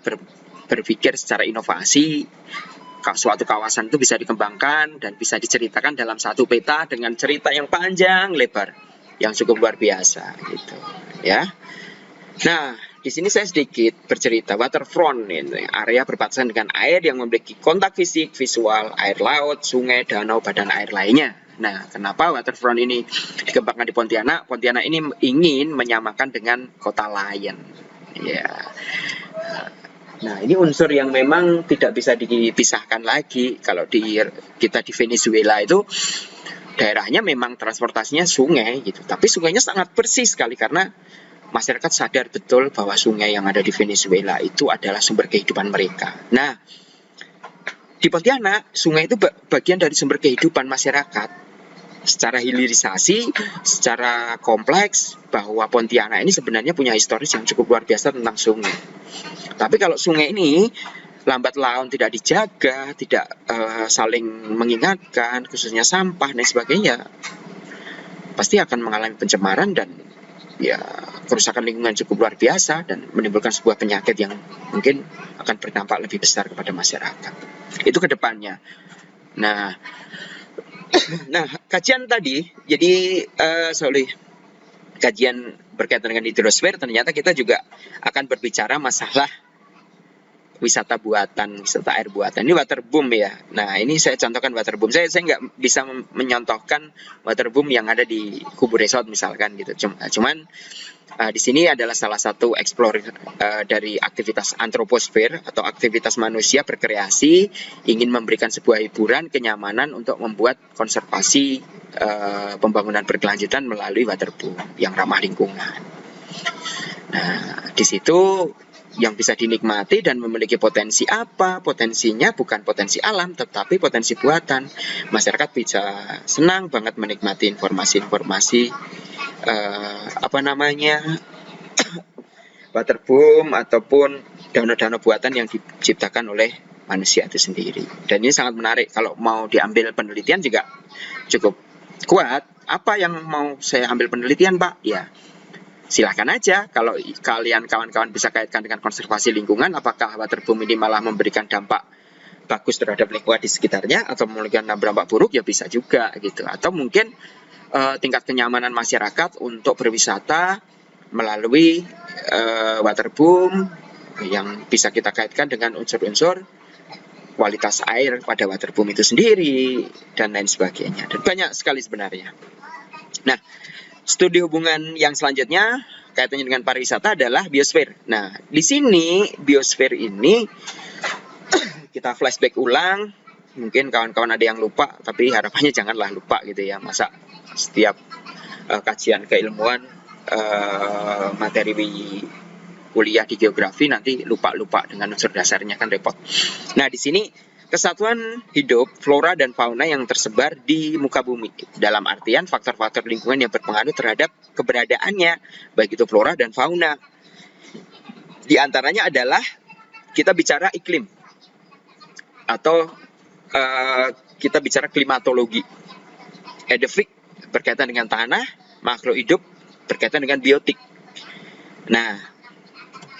berpikir secara inovasi, suatu kawasan itu bisa dikembangkan dan bisa diceritakan dalam satu peta dengan cerita yang panjang lebar, yang cukup luar biasa gitu, ya. Nah, di sini saya sedikit bercerita waterfront ini, area berbatasan dengan air yang memiliki kontak fisik, visual, air laut, sungai, danau, badan air lainnya. Nah, kenapa waterfront ini dikembangkan di Pontianak? Pontianak ini ingin menyamakan dengan kota lain. Ya. Nah, ini unsur yang memang tidak bisa dipisahkan lagi. Kalau kita di Venezuela itu daerahnya memang transportasinya sungai gitu, tapi sungainya sangat bersih sekali karena masyarakat sadar betul bahwa sungai yang ada di Venezuela itu adalah sumber kehidupan mereka. Nah, di Pontianak, sungai itu bagian dari sumber kehidupan masyarakat. Secara hilirisasi, secara kompleks, bahwa Pontianak ini sebenarnya punya historis yang cukup luar biasa tentang sungai. Tapi kalau sungai ini lambat laun tidak dijaga, tidak saling mengingatkan, khususnya sampah dan sebagainya, pasti akan mengalami pencemaran dan ya kerusakan lingkungan cukup luar biasa dan menimbulkan sebuah penyakit yang mungkin akan berdampak lebih besar kepada masyarakat. Itu ke depannya. Nah, kajian tadi, jadi kajian berkaitan dengan hidrosfer, ternyata kita juga akan berbicara masalah wisata buatan, wisata air buatan. Ini waterboom ya. Nah, ini saya contohkan waterboom. Saya nggak bisa menyontohkan waterboom yang ada di Kubu Resort misalkan gitu. Cuman di sini adalah salah satu explore dari aktivitas antroposfer atau aktivitas manusia berkreasi ingin memberikan sebuah hiburan, kenyamanan untuk membuat konservasi pembangunan berkelanjutan melalui waterboom yang ramah lingkungan. Nah, di situ yang bisa dinikmati dan memiliki potensi apa? Potensinya bukan potensi alam, tetapi potensi buatan. Masyarakat bisa senang banget menikmati informasi-informasi waterboom ataupun danau-danau buatan yang diciptakan oleh manusia itu sendiri. Dan ini sangat menarik. Kalau mau diambil penelitian juga cukup kuat. Apa yang mau saya ambil penelitian, Pak? Ya, silahkan aja. Kalau kalian kawan-kawan bisa kaitkan dengan konservasi lingkungan, apakah waterboom ini malah memberikan dampak bagus terhadap lingkungan di sekitarnya atau memberikan dampak buruk, ya bisa juga gitu. Atau mungkin tingkat kenyamanan masyarakat untuk berwisata melalui waterboom yang bisa kita kaitkan dengan unsur-unsur kualitas air pada waterboom itu sendiri dan lain sebagainya. Dan banyak sekali sebenarnya. Nah, studi hubungan yang selanjutnya kaitannya dengan pariwisata adalah biosfer. Nah, di sini biosfer ini kita flashback ulang. Mungkin kawan-kawan ada yang lupa, tapi harapannya janganlah lupa gitu ya. Masa setiap kajian keilmuan materi kuliah di geografi nanti lupa-lupa dengan unsur dasarnya, kan repot. Nah, di sini kesatuan hidup, flora dan fauna yang tersebar di muka bumi. Dalam artian faktor-faktor lingkungan yang berpengaruh terhadap keberadaannya, baik itu flora dan fauna. Di antaranya adalah kita bicara iklim atau kita bicara klimatologi. Edefik berkaitan dengan tanah, makhluk hidup berkaitan dengan biotik. Nah,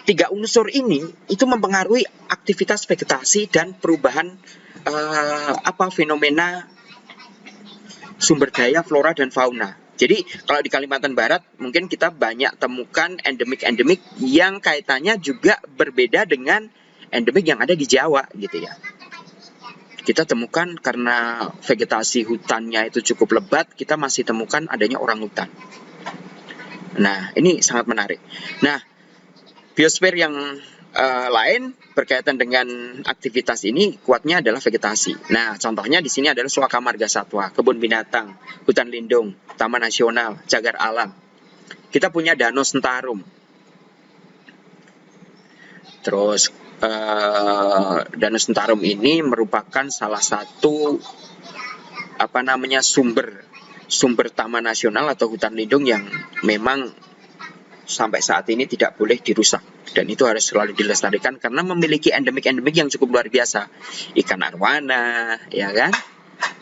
3 unsur ini itu mempengaruhi aktivitas vegetasi dan perubahan fenomena sumber daya flora dan fauna. Jadi kalau di Kalimantan Barat mungkin kita banyak temukan endemik-endemik yang kaitannya juga berbeda dengan endemik yang ada di Jawa gitu ya. Kita temukan karena vegetasi hutannya itu cukup lebat, kita masih temukan adanya orangutan. Nah, ini sangat menarik. Nah, biosfer yang lain berkaitan dengan aktivitas ini kuatnya adalah vegetasi. Nah, contohnya di sini adalah Suaka Marga Satwa, kebun binatang, hutan lindung, taman nasional, cagar alam. Kita punya Danau Sentarum. Terus Danau Sentarum ini merupakan salah satu sumber taman nasional atau hutan lindung yang memang sampai saat ini tidak boleh dirusak, dan itu harus selalu dilestarikan karena memiliki endemik-endemik yang cukup luar biasa. Ikan arwana, ya kan?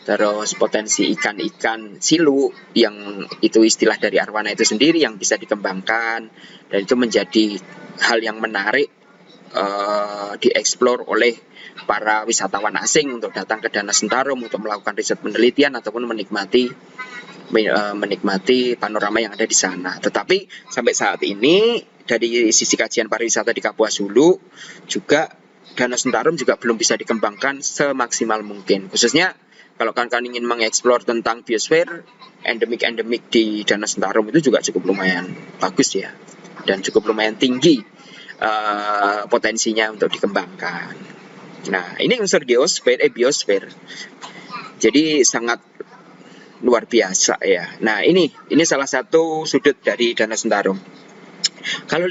Terus potensi ikan-ikan silu yang itu istilah dari arwana itu sendiri yang bisa dikembangkan, dan itu menjadi hal yang menarik dieksplor oleh para wisatawan asing untuk datang ke Danau Sentarum untuk melakukan riset penelitian ataupun menikmati panorama yang ada di sana. Tetapi sampai saat ini dari sisi kajian pariwisata di Kapuas Hulu juga Danau Sentarum juga belum bisa dikembangkan semaksimal mungkin. Khususnya kalau kalian ingin mengeksplor tentang biosfer, endemik-endemik di Danau Sentarum itu juga cukup lumayan bagus ya, dan cukup lumayan tinggi potensinya untuk dikembangkan. Nah, ini unsur biosfer. Jadi sangat luar biasa ya. Nah, ini salah satu sudut dari Danau Sentarum. Kalau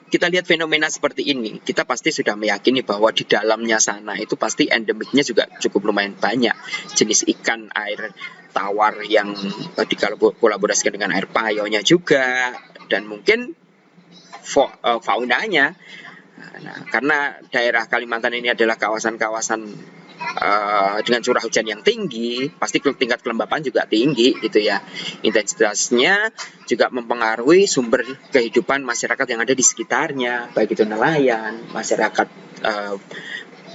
kita lihat fenomena seperti ini, kita pasti sudah meyakini bahwa di dalamnya sana itu pasti endemiknya juga cukup lumayan banyak. Jenis ikan air tawar yang dikolaborasikan dengan air payonya juga, dan mungkin faunanya. Nah, karena daerah Kalimantan ini adalah kawasan-kawasan dengan curah hujan yang tinggi, pasti tingkat kelembapan juga tinggi gitu ya. Intensitasnya juga mempengaruhi sumber kehidupan masyarakat yang ada di sekitarnya, baik itu nelayan, masyarakat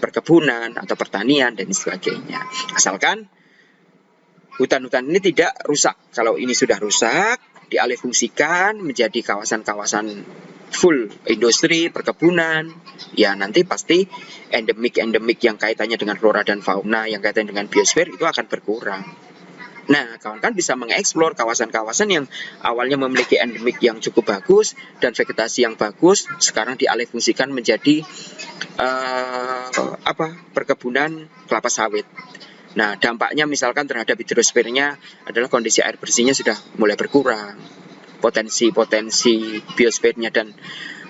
perkebunan atau pertanian dan sebagainya. Asalkan hutan-hutan ini tidak rusak. Kalau ini sudah rusak, dialihfungsikan menjadi kawasan-kawasan full industri, perkebunan, ya nanti pasti endemik-endemik yang kaitannya dengan flora dan fauna, yang kaitannya dengan biosfer itu akan berkurang. Nah, kawan-kawan bisa mengeksplor kawasan-kawasan yang awalnya memiliki endemik yang cukup bagus dan vegetasi yang bagus, sekarang dialihfungsikan menjadi perkebunan kelapa sawit. Nah, dampaknya misalkan terhadap hidrosfernya adalah kondisi air bersihnya sudah mulai berkurang, potensi biosfernya, dan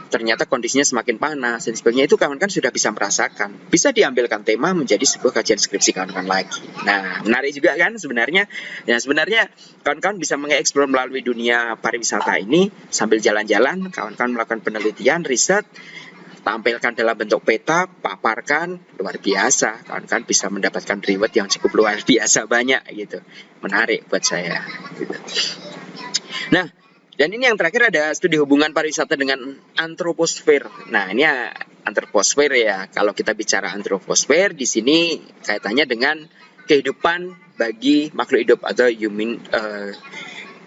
ternyata kondisinya semakin panas dan sebagainya. Itu kawan-kawan sudah bisa merasakan. Bisa diambilkan tema menjadi sebuah kajian skripsi kawan-kawan lagi. Nah, menarik juga kan sebenarnya. Ya, sebenarnya kawan-kawan bisa mengeksplor melalui dunia pariwisata ini sambil jalan-jalan, kawan-kawan melakukan penelitian, riset, tampilkan dalam bentuk peta, paparkan, luar biasa. Kawan-kawan bisa mendapatkan reward yang cukup luar biasa banyak gitu. Menarik buat saya gitu. Nah, dan ini yang terakhir ada studi hubungan pariwisata dengan antroposfer. Nah, ini antroposfer ya. Kalau kita bicara antroposfer, di sini kaitannya dengan kehidupan bagi makhluk hidup atau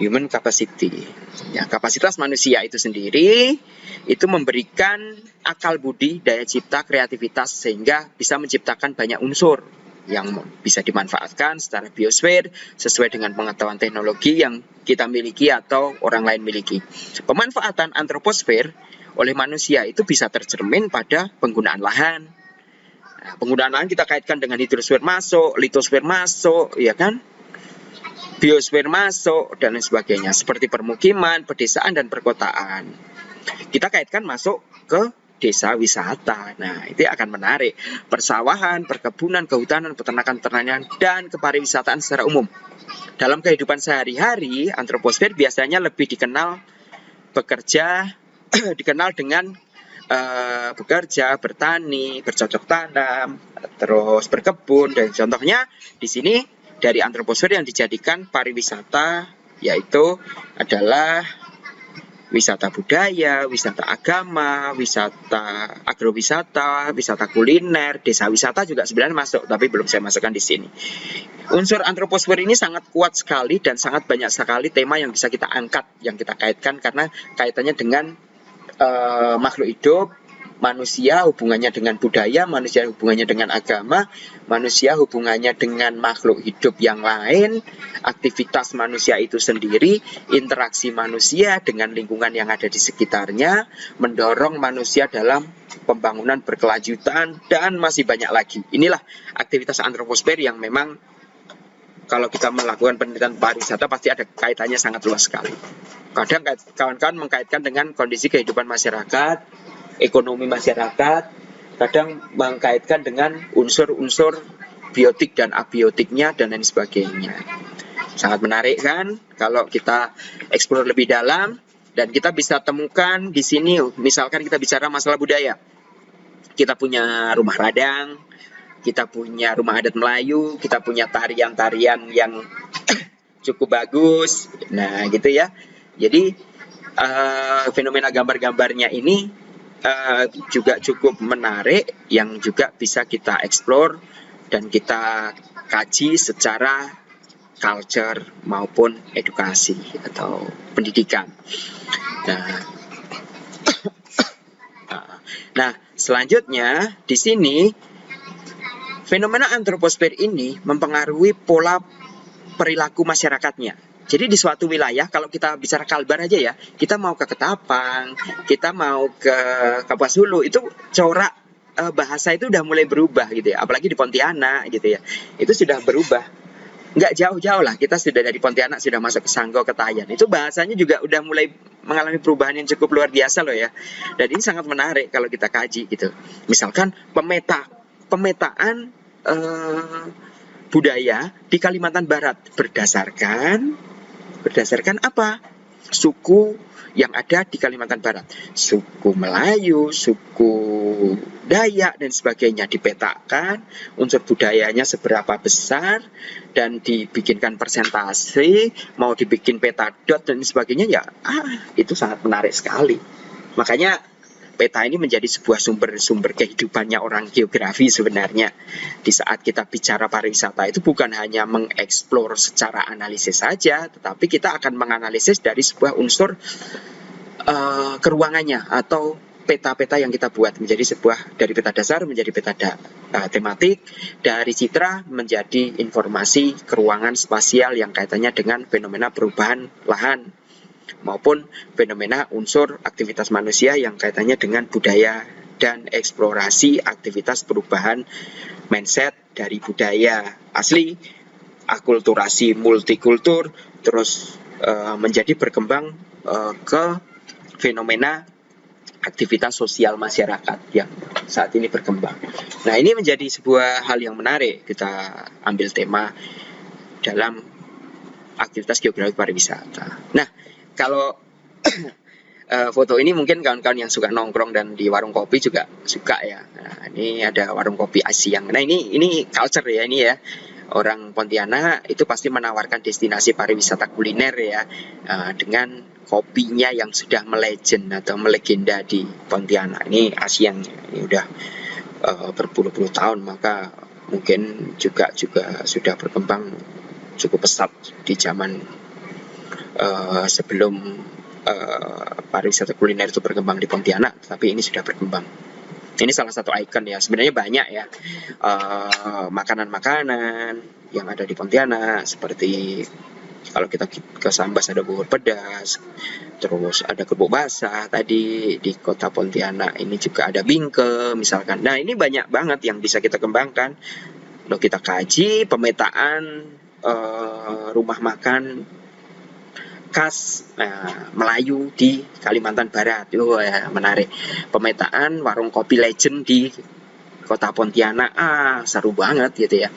human capacity. Ya, kapasitas manusia itu sendiri itu memberikan akal budi, daya cipta, kreativitas sehingga bisa menciptakan banyak unsur yang bisa dimanfaatkan secara biosfer sesuai dengan pengetahuan teknologi yang kita miliki atau orang lain miliki. Pemanfaatan antroposfer oleh manusia itu bisa tercermin pada penggunaan lahan. Nah, penggunaan lahan kita kaitkan dengan hidrosfer masuk, litosfer masuk, ya kan? biosfer masuk, dan lain sebagainya, seperti permukiman, pedesaan, dan perkotaan. Kita kaitkan masuk ke desa wisata. Nah, itu akan menarik. Persawahan, perkebunan, kehutanan, peternakan, dan kepariwisataan secara umum. Dalam kehidupan sehari-hari, antroposfer biasanya lebih dikenal dikenal dengan bekerja, bertani, bercocok tanam, terus berkebun, dan contohnya di sini dari antroposfer yang dijadikan pariwisata yaitu adalah wisata budaya, wisata agama, wisata agrowisata, wisata kuliner, desa wisata juga sebenarnya masuk, tapi belum saya masukkan di sini. Unsur antroposfer ini sangat kuat sekali dan sangat banyak sekali tema yang bisa kita angkat, yang kita kaitkan karena kaitannya dengan makhluk hidup, manusia hubungannya dengan budaya, manusia hubungannya dengan agama, manusia hubungannya dengan makhluk hidup yang lain, aktivitas manusia itu sendiri, interaksi manusia dengan lingkungan yang ada di sekitarnya, mendorong manusia dalam pembangunan berkelanjutan, dan masih banyak lagi. Inilah aktivitas antroposfer yang memang kalau kita melakukan penelitian pariwisata pasti ada kaitannya sangat luas sekali. Kadang kawan-kawan mengkaitkan dengan kondisi kehidupan masyarakat, ekonomi masyarakat, kadang mengkaitkan dengan unsur-unsur biotik dan abiotiknya dan lain sebagainya. Sangat menarik kan kalau kita eksplor lebih dalam, dan kita bisa temukan di sini, misalkan kita bicara masalah budaya. Kita punya rumah radang, kita punya rumah adat Melayu, kita punya tarian-tarian yang cukup bagus. Nah, gitu ya. Jadi fenomena gambar-gambarnya ini juga cukup menarik, yang juga bisa kita eksplor dan kita kaji secara culture maupun edukasi atau pendidikan. Nah, selanjutnya di sini fenomena antroposfer ini mempengaruhi pola perilaku masyarakatnya. Jadi di suatu wilayah, kalau kita bicara Kalbar aja ya, kita mau ke Ketapang, kita mau ke Kapuas Hulu, itu corak bahasa itu udah mulai berubah gitu ya. Apalagi di Pontianak gitu ya, itu sudah berubah. Nggak jauh-jauh lah, kita sudah dari Pontianak sudah masuk ke Sanggau, ke Tayan. Itu bahasanya juga udah mulai mengalami perubahan yang cukup luar biasa loh ya. Dan ini sangat menarik kalau kita kaji gitu. Misalkan pemetaan budaya di Kalimantan Barat berdasarkan apa? Suku yang ada di Kalimantan Barat, suku Melayu, suku Dayak dan sebagainya, dipetakan unsur budayanya seberapa besar dan dibikinkan persentase, mau dibikin peta dot dan sebagainya ya, itu sangat menarik sekali. Makanya peta ini menjadi sebuah sumber kehidupannya orang geografi sebenarnya. Di saat kita bicara pariwisata itu bukan hanya mengeksplor secara analisis saja, tetapi kita akan menganalisis dari sebuah unsur keruangannya atau peta-peta yang kita buat menjadi sebuah, dari peta dasar menjadi peta tematik, dari citra menjadi informasi keruangan spasial yang kaitannya dengan fenomena perubahan lahan maupun fenomena unsur aktivitas manusia yang kaitannya dengan budaya dan eksplorasi aktivitas perubahan mindset dari budaya asli, akulturasi multikultur, terus menjadi berkembang ke fenomena aktivitas sosial masyarakat yang saat ini berkembang. Nah, ini menjadi sebuah hal yang menarik kita ambil tema dalam aktivitas geografi pariwisata. Nah, kalau foto ini mungkin kawan-kawan yang suka nongkrong dan di warung kopi juga suka ya. Nah, ini ada warung kopi Asyang. Nah, ini culture ya ini ya. Orang Pontianak itu pasti menawarkan destinasi pariwisata kuliner ya, dengan kopinya yang sudah melegend atau melegenda di Pontianak. Ini Asyang, ini udah berpuluh-puluh tahun, maka mungkin juga sudah berkembang cukup pesat di zaman sebelum pariwisata kuliner itu berkembang di Pontianak, tapi ini sudah berkembang. Ini salah satu ikon ya, sebenarnya banyak ya makanan-makanan yang ada di Pontianak, seperti kalau kita ke Sambas ada bubur pedas, terus ada kerupuk basah tadi di kota Pontianak, ini juga ada bingke misalkan. Nah, ini banyak banget yang bisa kita kembangkan. Lalu kita kaji pemetaan rumah makan khas Melayu di Kalimantan Barat. Ya, menarik. Pemetaan warung kopi legend di Kota Pontianak. Seru banget gitu ya.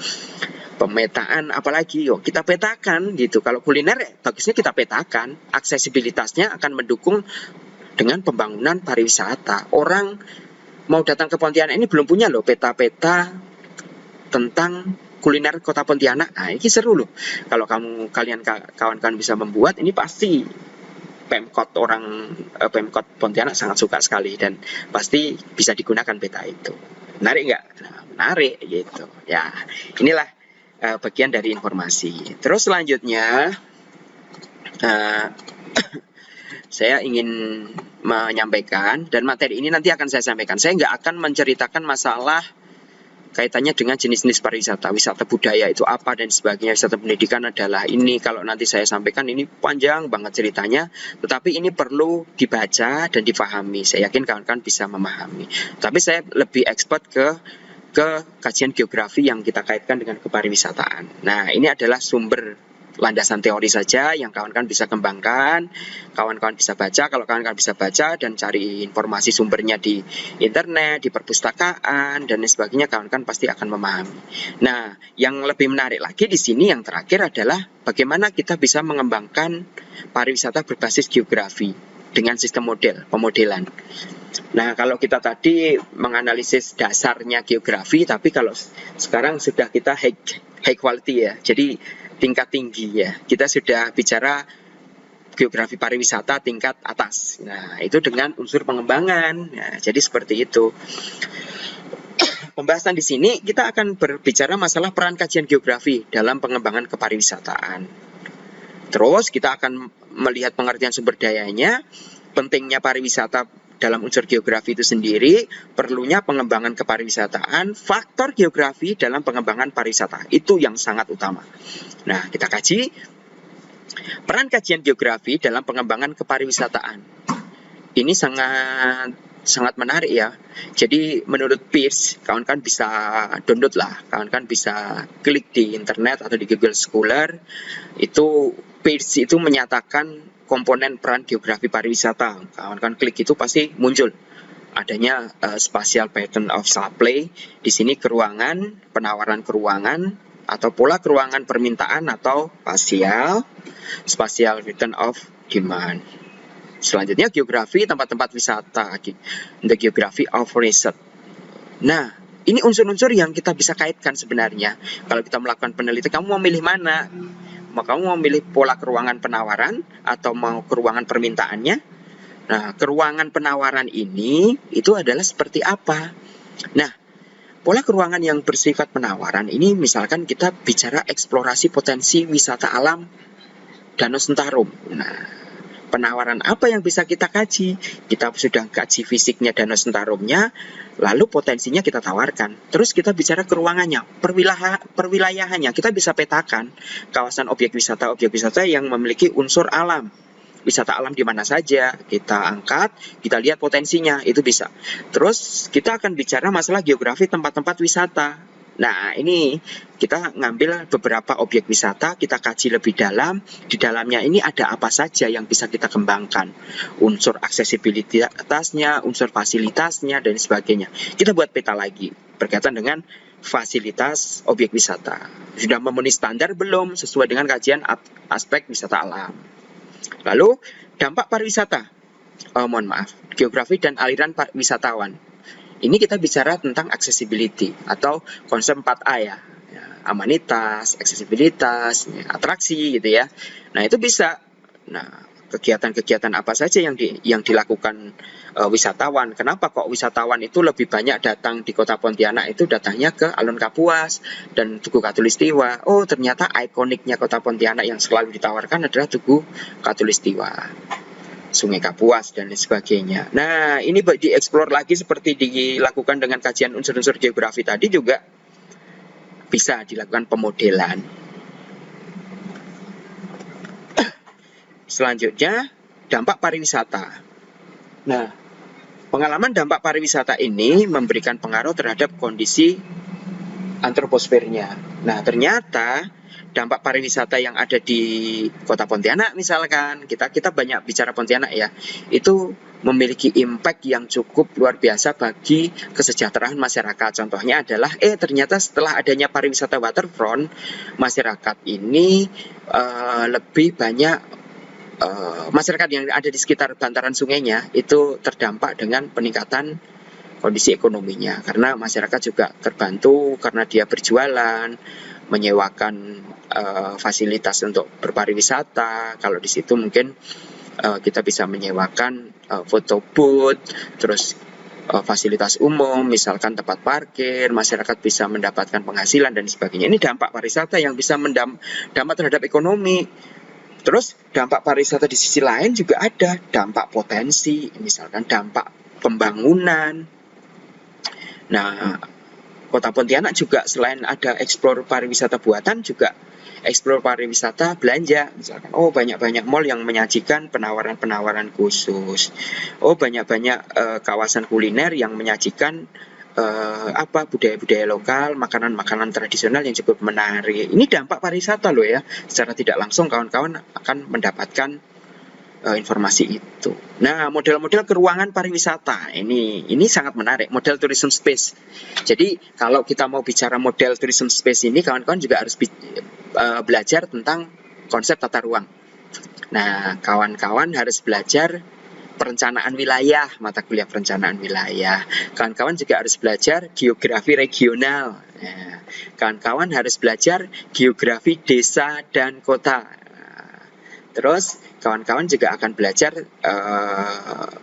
Pemetaan apalagi, yuk kita petakan gitu. Kalau kuliner bagusnya kita petakan, aksesibilitasnya akan mendukung dengan pembangunan pariwisata. Orang mau datang ke Pontianak ini belum punya loh peta-peta tentang kuliner Kota Pontianak. Ini seru loh. Kalau kalian kawan-kawan bisa membuat, ini pasti Pemkot Pemkot Pontianak sangat suka sekali dan pasti bisa digunakan peta itu. Menarik nggak? Nah, menarik gitu. Ya, inilah bagian dari informasi. Terus selanjutnya saya ingin menyampaikan, dan materi ini nanti akan saya sampaikan. Saya nggak akan menceritakan masalah kaitannya dengan jenis-jenis pariwisata, wisata budaya itu apa dan sebagainya, wisata pendidikan adalah ini. Kalau nanti saya sampaikan ini panjang banget ceritanya, tetapi ini perlu dibaca dan difahami. Saya yakin kawan-kawan bisa memahami. Tapi saya lebih expert ke kajian geografi yang kita kaitkan dengan kepariwisataan. Nah, ini adalah sumber landasan teori saja yang kawan-kawan bisa kembangkan, kawan-kawan bisa baca. Kalau kawan-kawan bisa baca dan cari informasi sumbernya di internet, di perpustakaan dan sebagainya, kawan-kawan pasti akan memahami. Nah, yang lebih menarik lagi di sini yang terakhir adalah bagaimana kita bisa mengembangkan pariwisata berbasis geografi dengan sistem pemodelan. Nah, kalau kita tadi menganalisis dasarnya geografi, tapi kalau sekarang sudah kita high quality ya. Jadi tingkat tinggi ya. Kita sudah bicara geografi pariwisata tingkat atas. Nah, itu dengan unsur pengembangan. Nah, jadi seperti itu. Pembahasan di sini kita akan berbicara masalah peran kajian geografi dalam pengembangan kepariwisataan. Terus kita akan melihat pengertian sumber dayanya, pentingnya pariwisata dalam unsur geografi itu sendiri, perlunya pengembangan kepariwisataan, faktor geografi dalam pengembangan pariwisata. Itu yang sangat utama. Nah, kita kaji peran kajian geografi dalam pengembangan kepariwisataan. Ini sangat menarik ya. Jadi menurut Peirce, kawan-kawan bisa download lah, kawan-kawan bisa klik di internet atau di Google Scholar. Itu Peirce itu menyatakan komponen peran geografi pariwisata. Kawan-kawan klik itu pasti muncul adanya spatial pattern of supply. Di sini keruangan, penawaran keruangan atau pola keruangan permintaan atau spatial pattern of demand. Selanjutnya geografi tempat-tempat wisata, the geography of research. Nah, ini unsur-unsur yang kita bisa kaitkan sebenarnya. Kalau kita melakukan penelitian, kamu mau milih mana? Kamu mau milih pola keruangan penawaran atau mau keruangan permintaannya? Nah, keruangan penawaran ini itu adalah seperti apa? Nah, pola keruangan yang bersifat penawaran ini misalkan kita bicara eksplorasi potensi wisata alam Danau Sentarum. Nah, penawaran apa yang bisa kita kaji? Kita sudah kaji fisiknya Danau Sentarumnya, lalu potensinya kita tawarkan. Terus kita bicara keruangannya, perwilayahannya. Kita bisa petakan kawasan objek wisata yang memiliki unsur alam. Wisata alam di mana saja, kita angkat, kita lihat potensinya, itu bisa. Terus kita akan bicara masalah geografi tempat-tempat wisata. Nah, ini kita ngambil beberapa objek wisata, kita kaji lebih dalam. Di dalamnya ini ada apa saja yang bisa kita kembangkan. Unsur aksesibilitasnya, unsur fasilitasnya, dan sebagainya. Kita buat peta lagi, berkaitan dengan fasilitas objek wisata. Sudah memenuhi standar belum sesuai dengan kajian aspek wisata alam. Lalu, dampak pariwisata. Geografi dan aliran wisatawan. Ini kita bicara tentang accessibility atau konsep 4A ya. Amanitas, aksesibilitas, atraksi gitu ya. Nah, itu bisa. Nah, kegiatan-kegiatan apa saja yang dilakukan wisatawan. Kenapa kok wisatawan itu lebih banyak datang di Kota Pontianak itu datangnya ke Alun Kapuas dan Tugu Katulistiwa. Oh, ternyata ikoniknya Kota Pontianak yang selalu ditawarkan adalah Tugu Katulistiwa, Sungai Kapuas dan lain sebagainya. Nah, ini dieksplor lagi seperti dilakukan dengan kajian unsur-unsur geografi tadi juga bisa dilakukan pemodelan. Selanjutnya, dampak pariwisata. Nah, pengalaman dampak pariwisata ini memberikan pengaruh terhadap kondisi antroposfernya. Nah, ternyata dampak pariwisata yang ada di Kota Pontianak misalkan, kita banyak bicara Pontianak ya, itu memiliki impact yang cukup luar biasa bagi kesejahteraan masyarakat. Contohnya adalah ternyata setelah adanya pariwisata waterfront, masyarakat ini lebih banyak masyarakat yang ada di sekitar bantaran sungainya itu terdampak dengan peningkatan kondisi ekonominya, karena masyarakat juga terbantu karena dia berjualan, menyewakan fasilitas untuk berpariwisata. Kalau di situ mungkin kita bisa menyewakan photo booth, terus fasilitas umum, misalkan tempat parkir, masyarakat bisa mendapatkan penghasilan dan sebagainya. Ini dampak pariwisata yang bisa dampak terhadap ekonomi. Terus dampak pariwisata di sisi lain juga ada dampak potensi, misalkan dampak pembangunan. Nah, Kota Pontianak juga selain ada eksplor pariwisata buatan, juga eksplor pariwisata belanja. Misalkan, banyak-banyak mall yang menyajikan penawaran-penawaran khusus. Banyak-banyak kawasan kuliner yang menyajikan budaya-budaya lokal, makanan-makanan tradisional yang cukup menarik. Ini dampak pariwisata loh ya. Secara tidak langsung kawan-kawan akan mendapatkan informasi itu. Nah, model-model keuangan pariwisata ini sangat menarik, model tourism space. Jadi, kalau kita mau bicara model tourism space ini, kawan-kawan juga harus belajar tentang konsep tata ruang. Nah, kawan-kawan harus belajar perencanaan wilayah, mata kuliah perencanaan wilayah. Kawan-kawan juga harus belajar geografi regional. Nah, kawan-kawan harus belajar geografi desa dan kota. Terus kawan-kawan juga akan belajar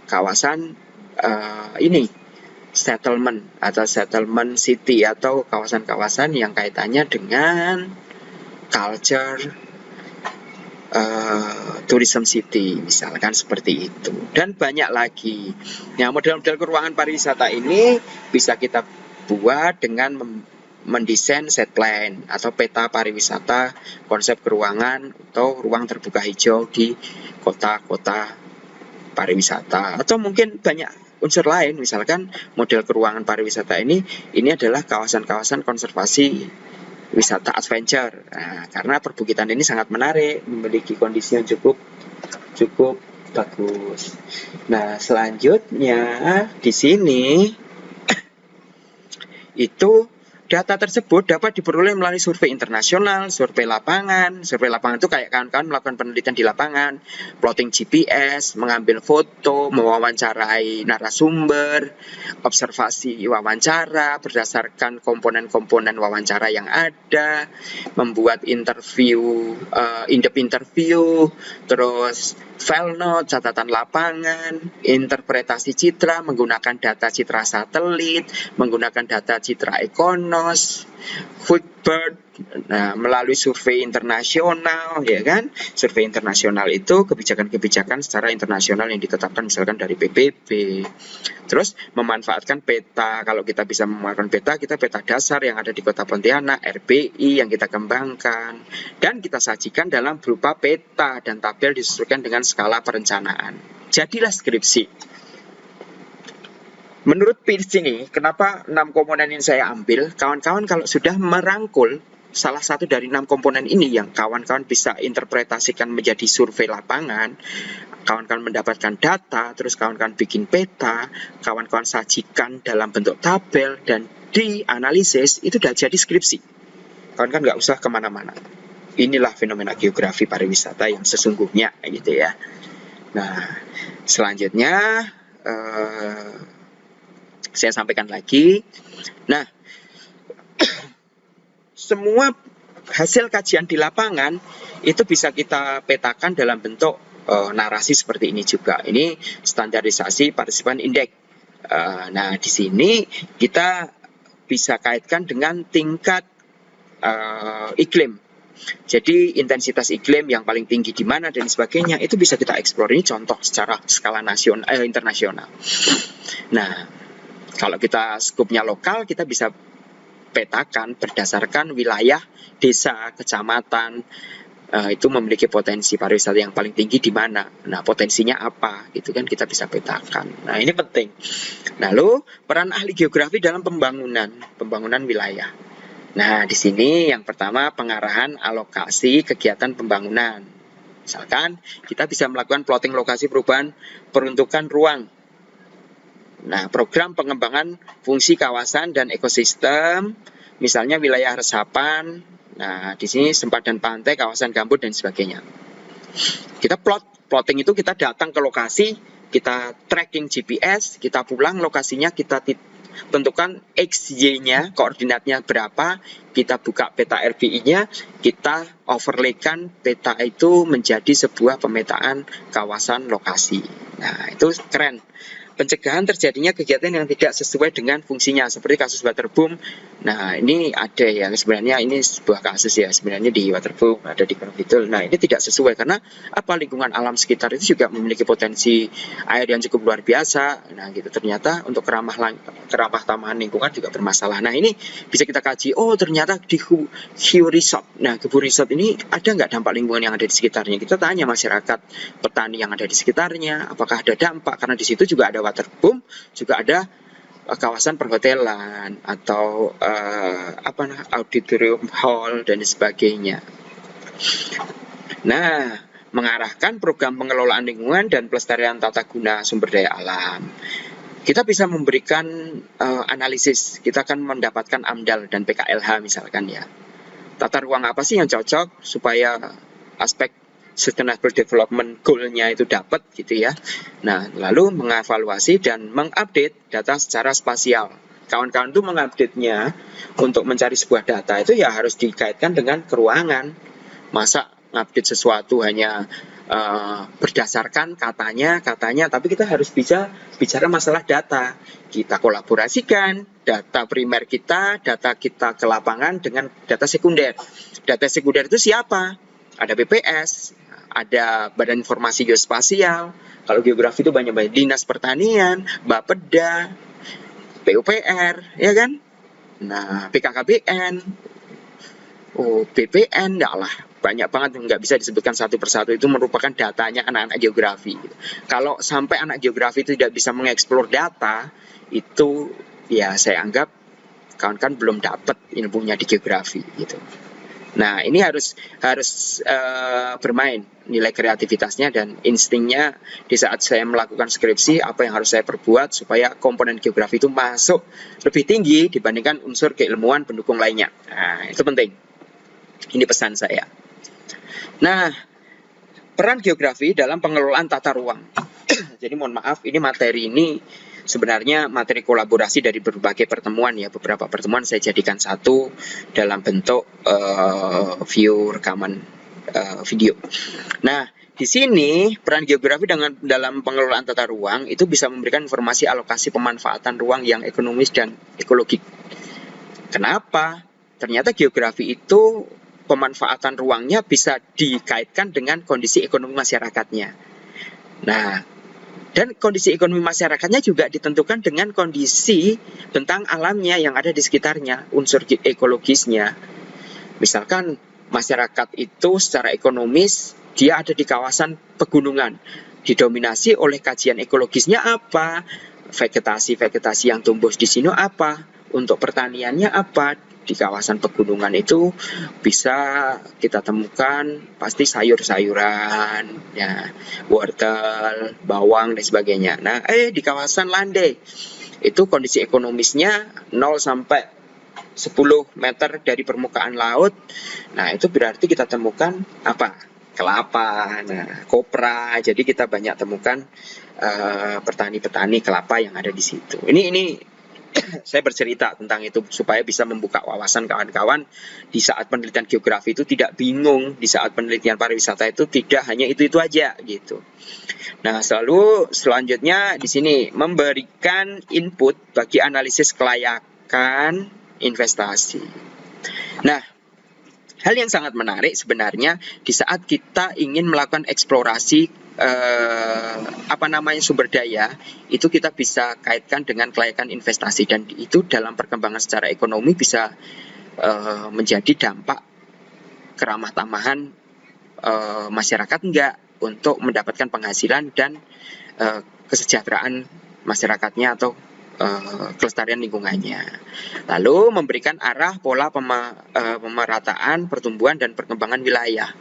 kawasan settlement atau settlement city, atau kawasan-kawasan yang kaitannya dengan culture tourism city, misalkan seperti itu, dan banyak lagi. Nah, model-model keuangan pariwisata ini bisa kita buat dengan mendesain set plan atau peta pariwisata, konsep keuangan atau ruang terbuka hijau di kota-kota pariwisata, atau mungkin banyak unsur lain. Misalkan model keuangan pariwisata ini adalah kawasan-kawasan konservasi wisata adventure. Nah, karena perbukitan ini sangat menarik, memiliki kondisi yang cukup bagus. Nah, selanjutnya di sini itu data tersebut dapat diperoleh melalui survei internasional, survei lapangan. Survei lapangan itu kayak kawan-kawan melakukan penelitian di lapangan, plotting GPS, mengambil foto, mewawancarai narasumber, observasi wawancara berdasarkan komponen-komponen wawancara yang ada, membuat interview, in-depth interview, terus file note, catatan lapangan, interpretasi citra menggunakan data citra satelit, menggunakan data citra Ekonos, Foodbird, melalui survei internasional, ya kan? Survei internasional itu kebijakan-kebijakan secara internasional yang ditetapkan misalkan dari PBB. Terus memanfaatkan peta. Kalau kita bisa memanfaatkan peta, kita peta dasar yang ada di Kota Pontianak, RBI yang kita kembangkan, dan kita sajikan dalam berupa peta dan tabel disesuaikan dengan skala perencanaan. Jadilah skripsi. Menurut Peirce ini, kenapa 6 komponen yang saya ambil, kawan-kawan kalau sudah merangkul salah satu dari 6 komponen ini yang kawan-kawan bisa interpretasikan menjadi survei lapangan, kawan-kawan mendapatkan data, terus kawan-kawan bikin peta, kawan-kawan sajikan dalam bentuk tabel, dan dianalisis, itu sudah jadi skripsi. Kawan-kawan nggak usah kemana-mana. Inilah fenomena geografi pariwisata yang sesungguhnya, gitu ya. Nah, selanjutnya saya sampaikan lagi. Nah, semua hasil kajian di lapangan itu bisa kita petakan dalam bentuk narasi seperti ini juga. Ini standarisasi partisipan indeks. Nah, di sini kita bisa kaitkan dengan tingkat iklim. Jadi intensitas iklim yang paling tinggi di mana dan sebagainya itu bisa kita eksplor. Ini contoh secara skala internasional. Nah, kalau kita skupnya lokal, kita bisa petakan berdasarkan wilayah, desa, kecamatan, itu memiliki potensi pariwisata yang paling tinggi di mana. Nah, potensinya apa? Gitu kan kita bisa petakan. Nah, ini penting. Lalu, peran ahli geografi dalam pembangunan wilayah. Nah, di sini yang pertama pengarahan alokasi kegiatan pembangunan. Misalkan kita bisa melakukan plotting lokasi perubahan peruntukan ruang. Nah, program pengembangan fungsi kawasan dan ekosistem, misalnya wilayah resapan. Nah, di sini sempadan pantai, kawasan gambut dan sebagainya. Kita plotting itu kita datang ke lokasi, kita tracking GPS, kita pulang lokasinya, kita tentukan XY-nya, koordinatnya berapa, kita buka peta RBI-nya, kita overlaykan peta itu menjadi sebuah pemetaan kawasan lokasi. Nah, itu keren. Pencegahan terjadinya kegiatan yang tidak sesuai dengan fungsinya, seperti kasus waterboom. Nah, ini ada yang sebenarnya ini sebuah kasus ya, sebenarnya di waterboom, ada di Gunung Kidul. Nah, ini tidak sesuai karena apa, lingkungan alam sekitar itu juga memiliki potensi air yang cukup luar biasa. Nah, gitu ternyata untuk keramah tamahan lingkungan juga bermasalah. Nah, ini bisa kita kaji. Oh, ternyata di Hiu Resort. Nah, Kebu Resort ini ada nggak dampak lingkungan yang ada di sekitarnya? Kita tanya masyarakat petani yang ada di sekitarnya, apakah ada dampak? Karena di situ juga ada waterboom, juga ada kawasan perhotelan atau auditorium hall dan sebagainya. Nah, mengarahkan program pengelolaan lingkungan dan pelestarian tata guna sumber daya alam. Kita bisa memberikan analisis, kita akan mendapatkan AMDAL dan PKLH misalkan ya. Tata ruang apa sih yang cocok supaya aspek Sustainable Development Goal-nya itu dapat gitu ya. Nah, lalu mengevaluasi dan mengupdate data secara spasial. Kawan-kawan itu mengupdate-nya untuk mencari sebuah data itu ya harus dikaitkan dengan keruangan. Masa ngupdate sesuatu hanya berdasarkan katanya, tapi kita harus bisa bicara masalah data. Kita kolaborasikan data primer kita, data kita ke lapangan dengan data sekunder. Data sekunder itu siapa? Ada BPS, ada Badan Informasi Geospasial. Kalau geografi itu banyak Dinas Pertanian, Bapeda, PUPR, ya kan? Nah, BKKBN, BPN, enggak lah, banyak banget, nggak bisa disebutkan satu persatu. Itu merupakan datanya anak-anak geografi. Kalau sampai anak geografi itu tidak bisa mengeksplor data, itu ya saya anggap kawan-kawan belum dapat ilmunya di geografi gitu. Nah, ini harus bermain nilai kreativitasnya dan instingnya di saat saya melakukan skripsi, apa yang harus saya perbuat supaya komponen geografi itu masuk lebih tinggi dibandingkan unsur keilmuan pendukung lainnya. Nah, itu penting. Ini pesan saya. Nah, peran geografi dalam pengelolaan tata ruang. Jadi mohon maaf, ini materi ini sebenarnya materi kolaborasi dari berbagai pertemuan ya. Beberapa pertemuan saya jadikan satu dalam bentuk view rekaman video. Nah, di sini peran geografi dalam pengelolaan tata ruang itu bisa memberikan informasi alokasi pemanfaatan ruang yang ekonomis dan ekologik. Kenapa? Ternyata geografi itu pemanfaatan ruangnya bisa dikaitkan dengan kondisi ekonomi masyarakatnya. Nah, dan kondisi ekonomi masyarakatnya juga ditentukan dengan kondisi bentang alamnya yang ada di sekitarnya, unsur ekologisnya. Misalkan masyarakat itu secara ekonomis dia ada di kawasan pegunungan, didominasi oleh kajian ekologisnya apa, vegetasi yang tumbuh di sini apa, untuk pertaniannya apa. Di kawasan pegunungan itu bisa kita temukan pasti sayur-sayuran, ya, wortel, bawang dan sebagainya. Nah, di kawasan landai itu kondisi ekonomisnya 0 sampai 10 meter dari permukaan laut. Nah, itu berarti kita temukan apa? Kelapa, nah, kopra. Jadi kita banyak temukan petani-petani kelapa yang ada di situ. Ini saya bercerita tentang itu supaya bisa membuka wawasan kawan-kawan di saat penelitian geografi itu tidak bingung, di saat penelitian pariwisata itu tidak hanya itu aja gitu. Nah, selanjutnya di sini memberikan input bagi analisis kelayakan investasi. Nah, hal yang sangat menarik sebenarnya di saat kita ingin melakukan eksplorasi sumber daya, itu kita bisa kaitkan dengan kelayakan investasi, dan itu dalam perkembangan secara ekonomi bisa menjadi dampak keramah tamahan masyarakat enggak untuk mendapatkan penghasilan dan kesejahteraan masyarakatnya atau kelestarian lingkungannya. Lalu memberikan arah pola pemerataan, pertumbuhan dan perkembangan wilayah.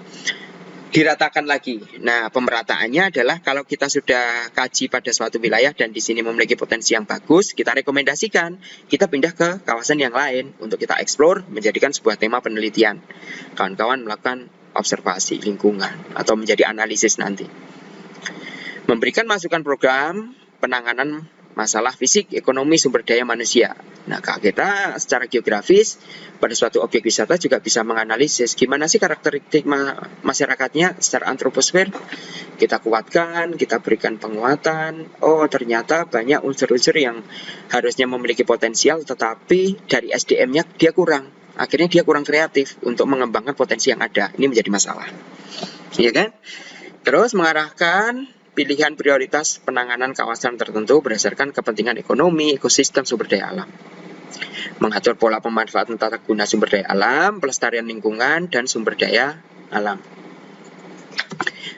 Diratakan lagi. Nah, pemerataannya adalah kalau kita sudah kaji pada suatu wilayah dan di sini memiliki potensi yang bagus, kita rekomendasikan kita pindah ke kawasan yang lain untuk kita eksplor, menjadikan sebuah tema penelitian. Kawan-kawan melakukan observasi lingkungan atau menjadi analisis nanti. Memberikan masukan program penanganan masalah fisik, ekonomi, sumber daya manusia. Nah, kita secara geografis pada suatu objek wisata juga bisa menganalisis gimana sih karakteristik masyarakatnya secara antroposfer. Kita kuatkan, kita berikan penguatan. Oh, ternyata banyak unsur-unsur yang harusnya memiliki potensial, tetapi dari SDM-nya dia kurang. Akhirnya dia kurang kreatif untuk mengembangkan potensi yang ada. Ini menjadi masalah. Iya kan? Terus mengarahkan pilihan prioritas penanganan kawasan tertentu berdasarkan kepentingan ekonomi, ekosistem, sumber daya alam. Mengatur pola pemanfaatan tata guna sumber daya alam, pelestarian lingkungan, dan sumber daya alam.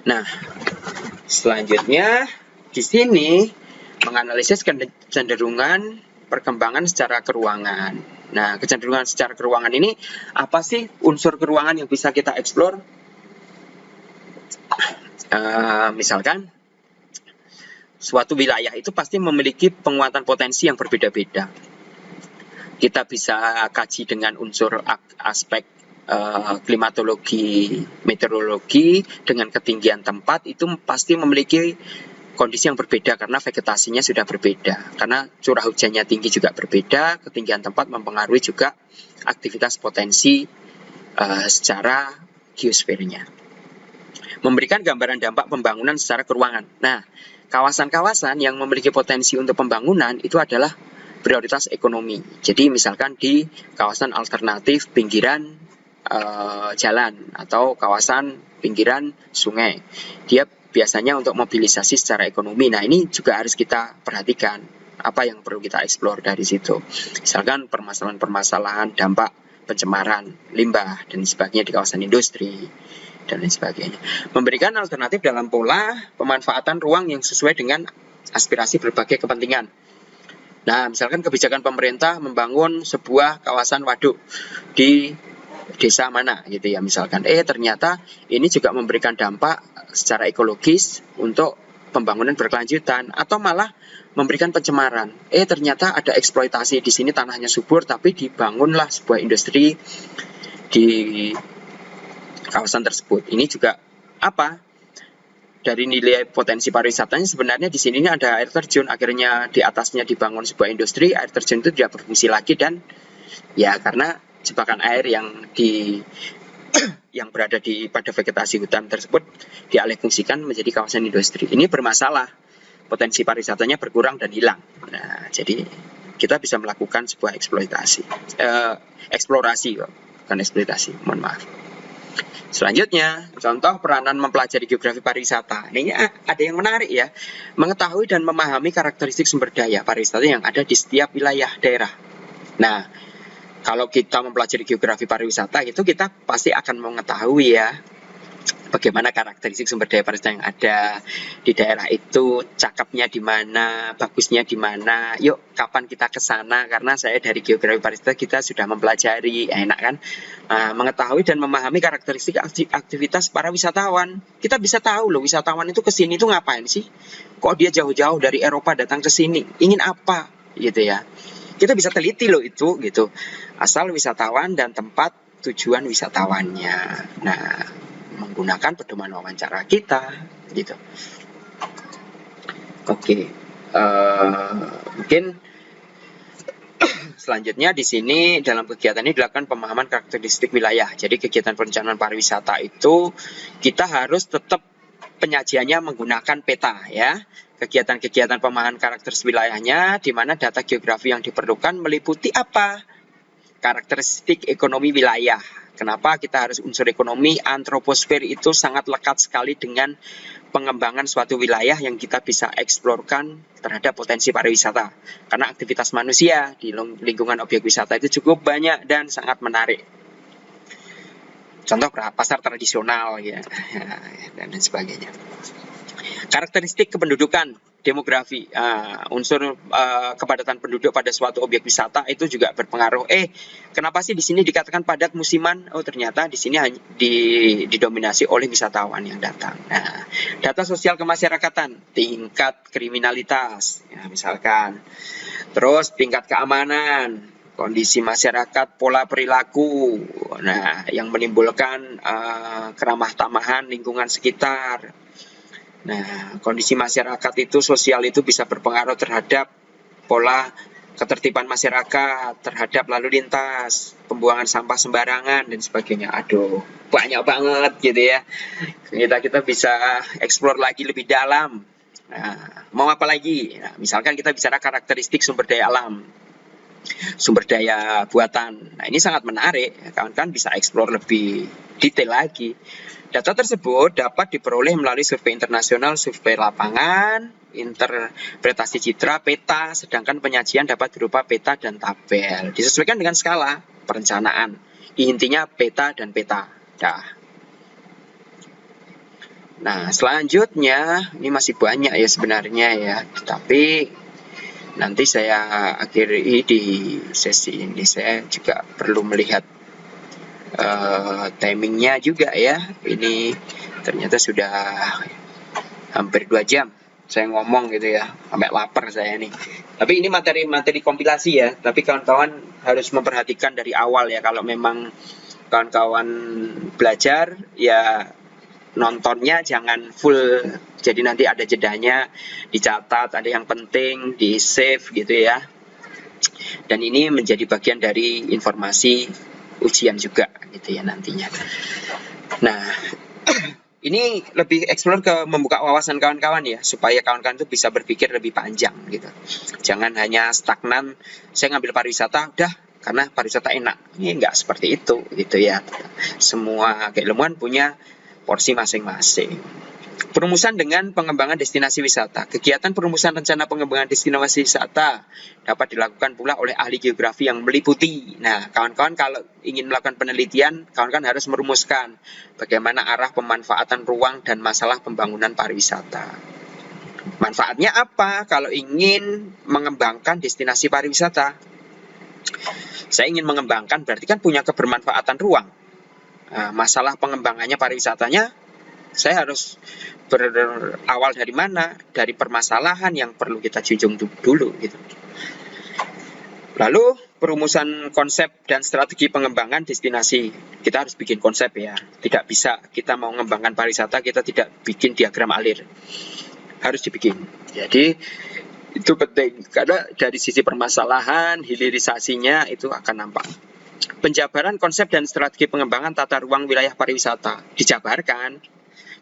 Nah, selanjutnya di sini menganalisis kecenderungan perkembangan secara keuangan. Nah, kecenderungan secara keuangan ini apa sih unsur keuangan yang bisa kita eksplor? Misalkan suatu wilayah itu pasti memiliki penguatan potensi yang berbeda-beda. Kita bisa kaji dengan unsur aspek klimatologi, meteorologi, dengan ketinggian tempat itu pasti memiliki kondisi yang berbeda karena vegetasinya sudah berbeda. Karena curah hujannya tinggi juga berbeda, ketinggian tempat mempengaruhi juga aktivitas potensi secara geosfernya. Memberikan gambaran dampak pembangunan secara keuangan. Nah, kawasan-kawasan yang memiliki potensi untuk pembangunan itu adalah prioritas ekonomi. Jadi misalkan di kawasan alternatif pinggiran jalan atau kawasan pinggiran sungai, dia biasanya untuk mobilisasi secara ekonomi. Nah, ini juga harus kita perhatikan apa yang perlu kita eksplor dari situ. Misalkan permasalahan-permasalahan dampak pencemaran limbah dan sebagainya di kawasan industri dan lain sebagainya. Memberikan alternatif dalam pola pemanfaatan ruang yang sesuai dengan aspirasi berbagai kepentingan. Nah, misalkan kebijakan pemerintah membangun sebuah kawasan waduk di desa mana gitu ya misalkan. Ternyata ini juga memberikan dampak secara ekologis untuk pembangunan berkelanjutan atau malah memberikan pencemaran. Ternyata ada eksploitasi di sini, tanahnya subur tapi dibangunlah sebuah industri di kawasan tersebut. Ini juga apa? Dari nilai potensi pariwisatanya sebenarnya di sini ada air terjun, akhirnya di atasnya dibangun sebuah industri, air terjun itu tidak berfungsi lagi dan ya karena jebakan air yang berada pada vegetasi hutan tersebut dialihfungsikan menjadi kawasan industri. Ini bermasalah, potensi pariwisatanya berkurang dan hilang. Nah, jadi kita bisa melakukan sebuah eksplorasi, bukan eksploitasi, mohon maaf. Selanjutnya, contoh peranan mempelajari geografi pariwisata. Ini ada yang menarik ya, mengetahui dan memahami karakteristik sumber daya pariwisata yang ada di setiap wilayah daerah. Nah, kalau kita mempelajari geografi pariwisata itu kita pasti akan mengetahui ya bagaimana karakteristik sumber daya pariwisata yang ada di daerah itu, cakepnya di mana, bagusnya di mana. Yuk, kapan kita ke sana? Karena saya dari geografi pariwisata kita sudah mempelajari, enak kan? Mengetahui dan memahami karakteristik aktivitas para wisatawan. Kita bisa tahu loh, wisatawan itu ke sini itu ngapain sih? Kok dia jauh-jauh dari Eropa datang ke sini? Ingin apa? Gitu ya. Kita bisa teliti loh itu gitu. Asal wisatawan dan tempat tujuan wisatawannya. Nah, menggunakan pedoman wawancara kita gitu. Oke. Mungkin selanjutnya di sini dalam kegiatan ini dilakukan pemahaman karakteristik wilayah. Jadi kegiatan perencanaan pariwisata itu kita harus tetap penyajiannya menggunakan peta ya. Kegiatan-kegiatan pemahaman karakteristik wilayahnya di mana data geografi yang diperlukan meliputi apa? Karakteristik ekonomi wilayah. Kenapa kita harus unsur ekonomi? Antroposfer itu sangat lekat sekali dengan pengembangan suatu wilayah yang kita bisa eksplorkan terhadap potensi pariwisata. Karena aktivitas manusia di lingkungan objek wisata itu cukup banyak dan sangat menarik. Contoh pasar tradisional ya, dan sebagainya. Karakteristik kependudukan, demografi, unsur kepadatan penduduk pada suatu objek wisata itu juga berpengaruh. Kenapa sih di sini dikatakan padat musiman? Oh, ternyata di sini didominasi oleh wisatawan yang datang. Nah, data sosial kemasyarakatan, tingkat kriminalitas, ya, misalkan, terus tingkat keamanan, kondisi masyarakat, pola perilaku, nah, yang menimbulkan keramah tamahan lingkungan sekitar. Nah, kondisi masyarakat itu, sosial itu bisa berpengaruh terhadap pola ketertiban masyarakat, terhadap lalu lintas, pembuangan sampah sembarangan, dan sebagainya. Aduh, banyak banget gitu ya. Kita bisa explore lagi lebih dalam. Nah, mau apa lagi? Nah, misalkan kita bicara karakteristik sumber daya alam, sumber daya buatan. Nah, ini sangat menarik. Kawan-kawan bisa explore lebih detail lagi. Data tersebut dapat diperoleh melalui survei internasional, survei lapangan, interpretasi citra, peta, sedangkan penyajian dapat berupa peta dan tabel. Disesuaikan dengan skala perencanaan. Intinya peta dan peta. Nah, selanjutnya ini masih banyak ya sebenarnya ya, tapi nanti saya akhiri di sesi ini. Saya juga perlu melihat timingnya juga ya. Ini ternyata sudah hampir 2 jam saya ngomong gitu ya, sampai lapar saya nih. Tapi ini materi-materi kompilasi ya, tapi kawan-kawan harus memperhatikan dari awal ya. Kalau memang kawan-kawan belajar ya, nontonnya jangan full, jadi nanti ada jedanya, dicatat, ada yang penting di save gitu ya. Dan ini menjadi bagian dari informasi ujian juga gitu ya nantinya. Nah, ini lebih explore ke membuka wawasan kawan-kawan ya, supaya kawan-kawan itu bisa berpikir lebih panjang gitu. Jangan hanya stagnan, saya ngambil pariwisata udah karena pariwisata enak. Ini enggak seperti itu gitu ya. Semua keilmuan punya porsi masing-masing. Perumusan dengan pengembangan destinasi wisata. Kegiatan perumusan rencana pengembangan destinasi wisata dapat dilakukan pula oleh ahli geografi yang meliputi. Nah, kawan-kawan kalau ingin melakukan penelitian, kawan-kawan harus merumuskan bagaimana arah pemanfaatan ruang dan masalah pembangunan pariwisata. Manfaatnya apa kalau ingin mengembangkan destinasi pariwisata? Saya ingin mengembangkan berarti kan punya kebermanfaatan ruang. Nah, masalah pengembangannya pariwisatanya, saya harus berawal dari mana? Dari permasalahan yang perlu kita junjung dulu gitu. Lalu perumusan konsep dan strategi pengembangan destinasi. Kita harus bikin konsep ya. Tidak bisa kita mau mengembangkan pariwisata kita tidak bikin diagram alir. Harus dibikin. Jadi itu penting karena dari sisi permasalahan, hilirisasinya itu akan nampak. Penjabaran konsep dan strategi pengembangan tata ruang wilayah pariwisata dijabarkan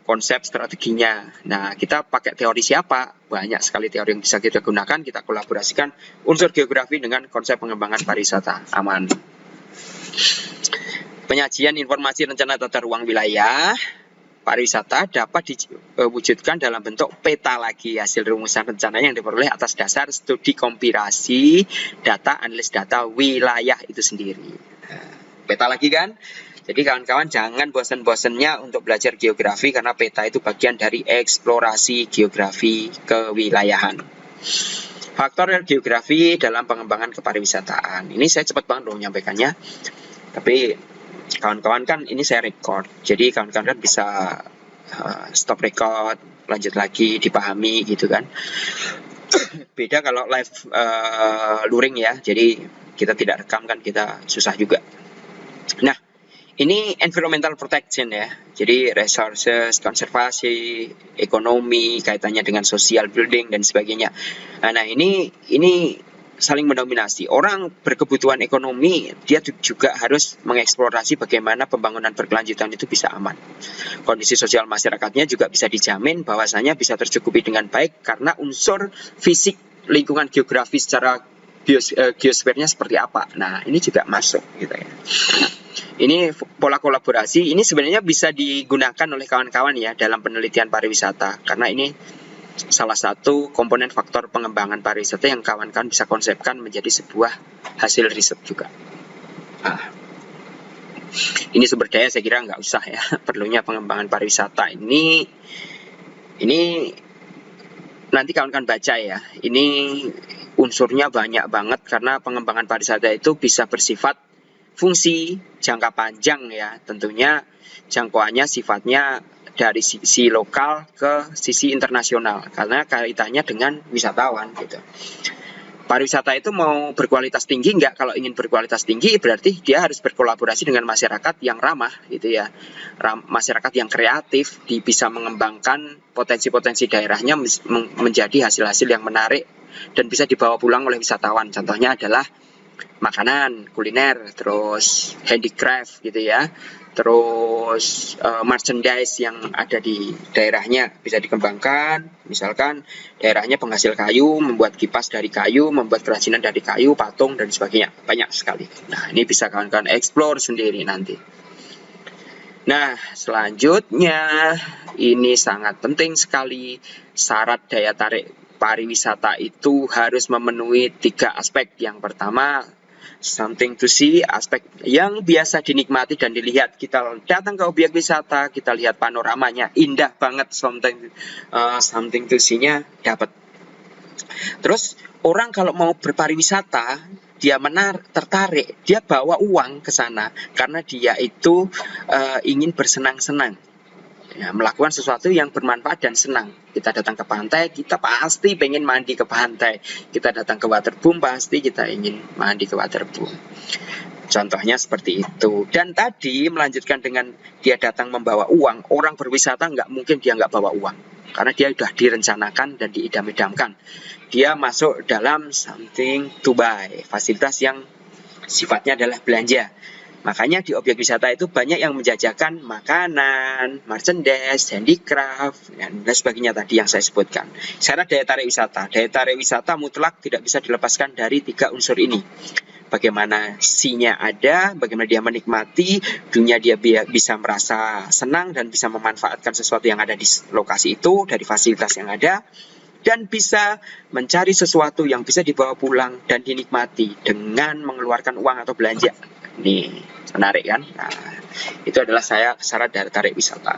konsep strateginya. Nah, kita pakai teori siapa? Banyak sekali teori yang bisa kita gunakan. Kita kolaborasikan unsur geografi dengan konsep pengembangan pariwisata. Aman. Penyajian informasi rencana tata ruang wilayah pariwisata dapat diwujudkan dalam bentuk peta lagi, hasil rumusan rencana yang diperoleh atas dasar studi kompilasi data, analis data wilayah itu sendiri. Peta lagi kan? Jadi kawan-kawan jangan bosan-bosannya untuk belajar geografi karena peta itu bagian dari eksplorasi geografi kewilayahan. Faktor geografi dalam pengembangan kepariwisataan. Ini saya cepat banget loh menyampaikannya. Tapi kawan-kawan kan ini saya record. Jadi kawan-kawan kan bisa stop record, lanjut lagi, dipahami gitu kan. Beda kalau live luring ya. Jadi kita tidak rekam kan kita susah juga. Nah, ini environmental protection ya, jadi resources, konservasi, ekonomi, kaitannya dengan social building dan sebagainya. Nah ini saling mendominasi. Orang berkebutuhan ekonomi, dia juga harus mengeksplorasi bagaimana pembangunan berkelanjutan itu bisa aman. Kondisi sosial masyarakatnya juga bisa dijamin bahwasanya bisa tercukupi dengan baik karena unsur fisik lingkungan geografi secara geosfernya seperti apa. Nah ini juga masuk gitu ya. Ini pola kolaborasi, ini sebenarnya bisa digunakan oleh kawan-kawan ya dalam penelitian pariwisata. Karena ini salah satu komponen faktor pengembangan pariwisata yang kawan-kawan bisa konsepkan menjadi sebuah hasil riset juga. Nah, Ini sumber daya saya kira nggak usah ya. Perlunya pengembangan pariwisata ini nanti kawan-kawan baca ya. Ini unsurnya banyak banget karena pengembangan pariwisata itu bisa bersifat fungsi jangka panjang ya. Tentunya jangkauannya sifatnya dari sisi lokal ke sisi internasional karena kaitannya dengan wisatawan gitu. Pariwisata itu mau berkualitas tinggi nggak? Kalau ingin berkualitas tinggi berarti dia harus berkolaborasi dengan masyarakat yang ramah gitu ya. Masyarakat yang kreatif, bisa mengembangkan potensi-potensi daerahnya menjadi hasil-hasil yang menarik dan bisa dibawa pulang oleh wisatawan. Contohnya adalah makanan, kuliner, terus handicraft gitu ya. Terus merchandise yang ada di daerahnya bisa dikembangkan. Misalkan daerahnya penghasil kayu, membuat kipas dari kayu, membuat kerajinan dari kayu, patung dan sebagainya. Banyak sekali. Nah, ini bisa kawan-kawan explore sendiri nanti. Nah, selanjutnya ini sangat penting sekali. Syarat daya tarik pariwisata itu harus memenuhi 3 aspek. Yang pertama, something to see, aspek yang biasa dinikmati dan dilihat. Kita datang ke objek wisata, kita lihat panoramanya, indah banget, something to see-nya dapat. Terus orang kalau mau berpariwisata, dia tertarik, dia bawa uang ke sana karena dia itu ingin bersenang-senang. Ya, melakukan sesuatu yang bermanfaat dan senang. Kita datang ke pantai, kita pasti pengen mandi ke pantai. Kita datang ke waterboom, pasti kita ingin mandi ke waterboom. Contohnya seperti itu. Dan tadi melanjutkan dengan dia datang membawa uang. Orang berwisata nggak mungkin dia nggak bawa uang. Karena dia sudah direncanakan dan diidam-idamkan. Dia masuk dalam something to buy. Fasilitas yang sifatnya adalah belanja. Makanya di objek wisata itu banyak yang menjajakan makanan, merchandise, handicraft, dan sebagainya tadi yang saya sebutkan. Sekarang daya tarik wisata. Daya tarik wisata mutlak tidak bisa dilepaskan dari 3 unsur ini. Bagaimana C-nya ada, bagaimana dia menikmati, dunia dia bisa merasa senang dan bisa memanfaatkan sesuatu yang ada di lokasi itu, dari fasilitas yang ada, dan bisa mencari sesuatu yang bisa dibawa pulang dan dinikmati dengan mengeluarkan uang atau belanja. Nih, menarik kan? Nah, itu adalah syarat daya tarik wisata.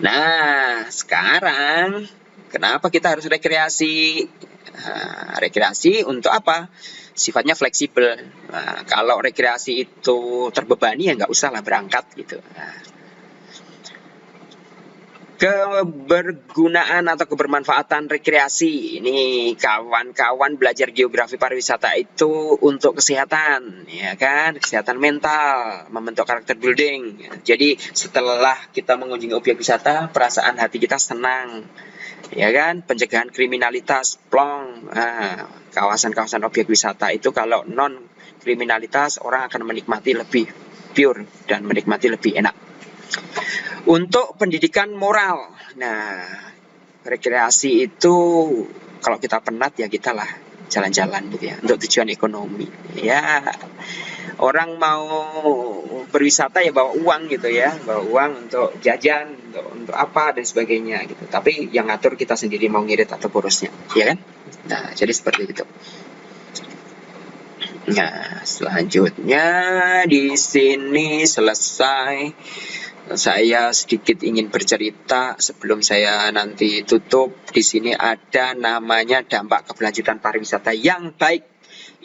Nah, sekarang kenapa kita harus rekreasi? Nah, rekreasi untuk apa? Sifatnya fleksibel. Nah, kalau rekreasi itu terbebani ya nggak usah lah berangkat gitu. Nah, kebergunaan atau kebermanfaatan rekreasi. Ini kawan-kawan belajar geografi pariwisata itu untuk kesehatan, ya kan? Kesehatan mental, membentuk karakter building. Jadi setelah kita mengunjungi objek wisata, perasaan hati kita senang. Ya kan? Pencegahan kriminalitas, plong. Nah, kawasan-kawasan objek wisata itu kalau non kriminalitas orang akan menikmati lebih pure dan menikmati lebih enak. Untuk pendidikan moral, nah rekreasi itu kalau kita penat ya kita lah jalan-jalan gitu ya untuk tujuan ekonomi. Ya orang mau berwisata ya bawa uang gitu ya, bawa uang untuk jajan, untuk apa dan sebagainya gitu. Tapi yang ngatur kita sendiri mau ngirit atau borosnya, ya kan? Nah jadi seperti itu. Nah selanjutnya di sini selesai. Saya sedikit ingin bercerita sebelum saya nanti tutup. Di sini ada namanya dampak keberlanjutan pariwisata yang baik.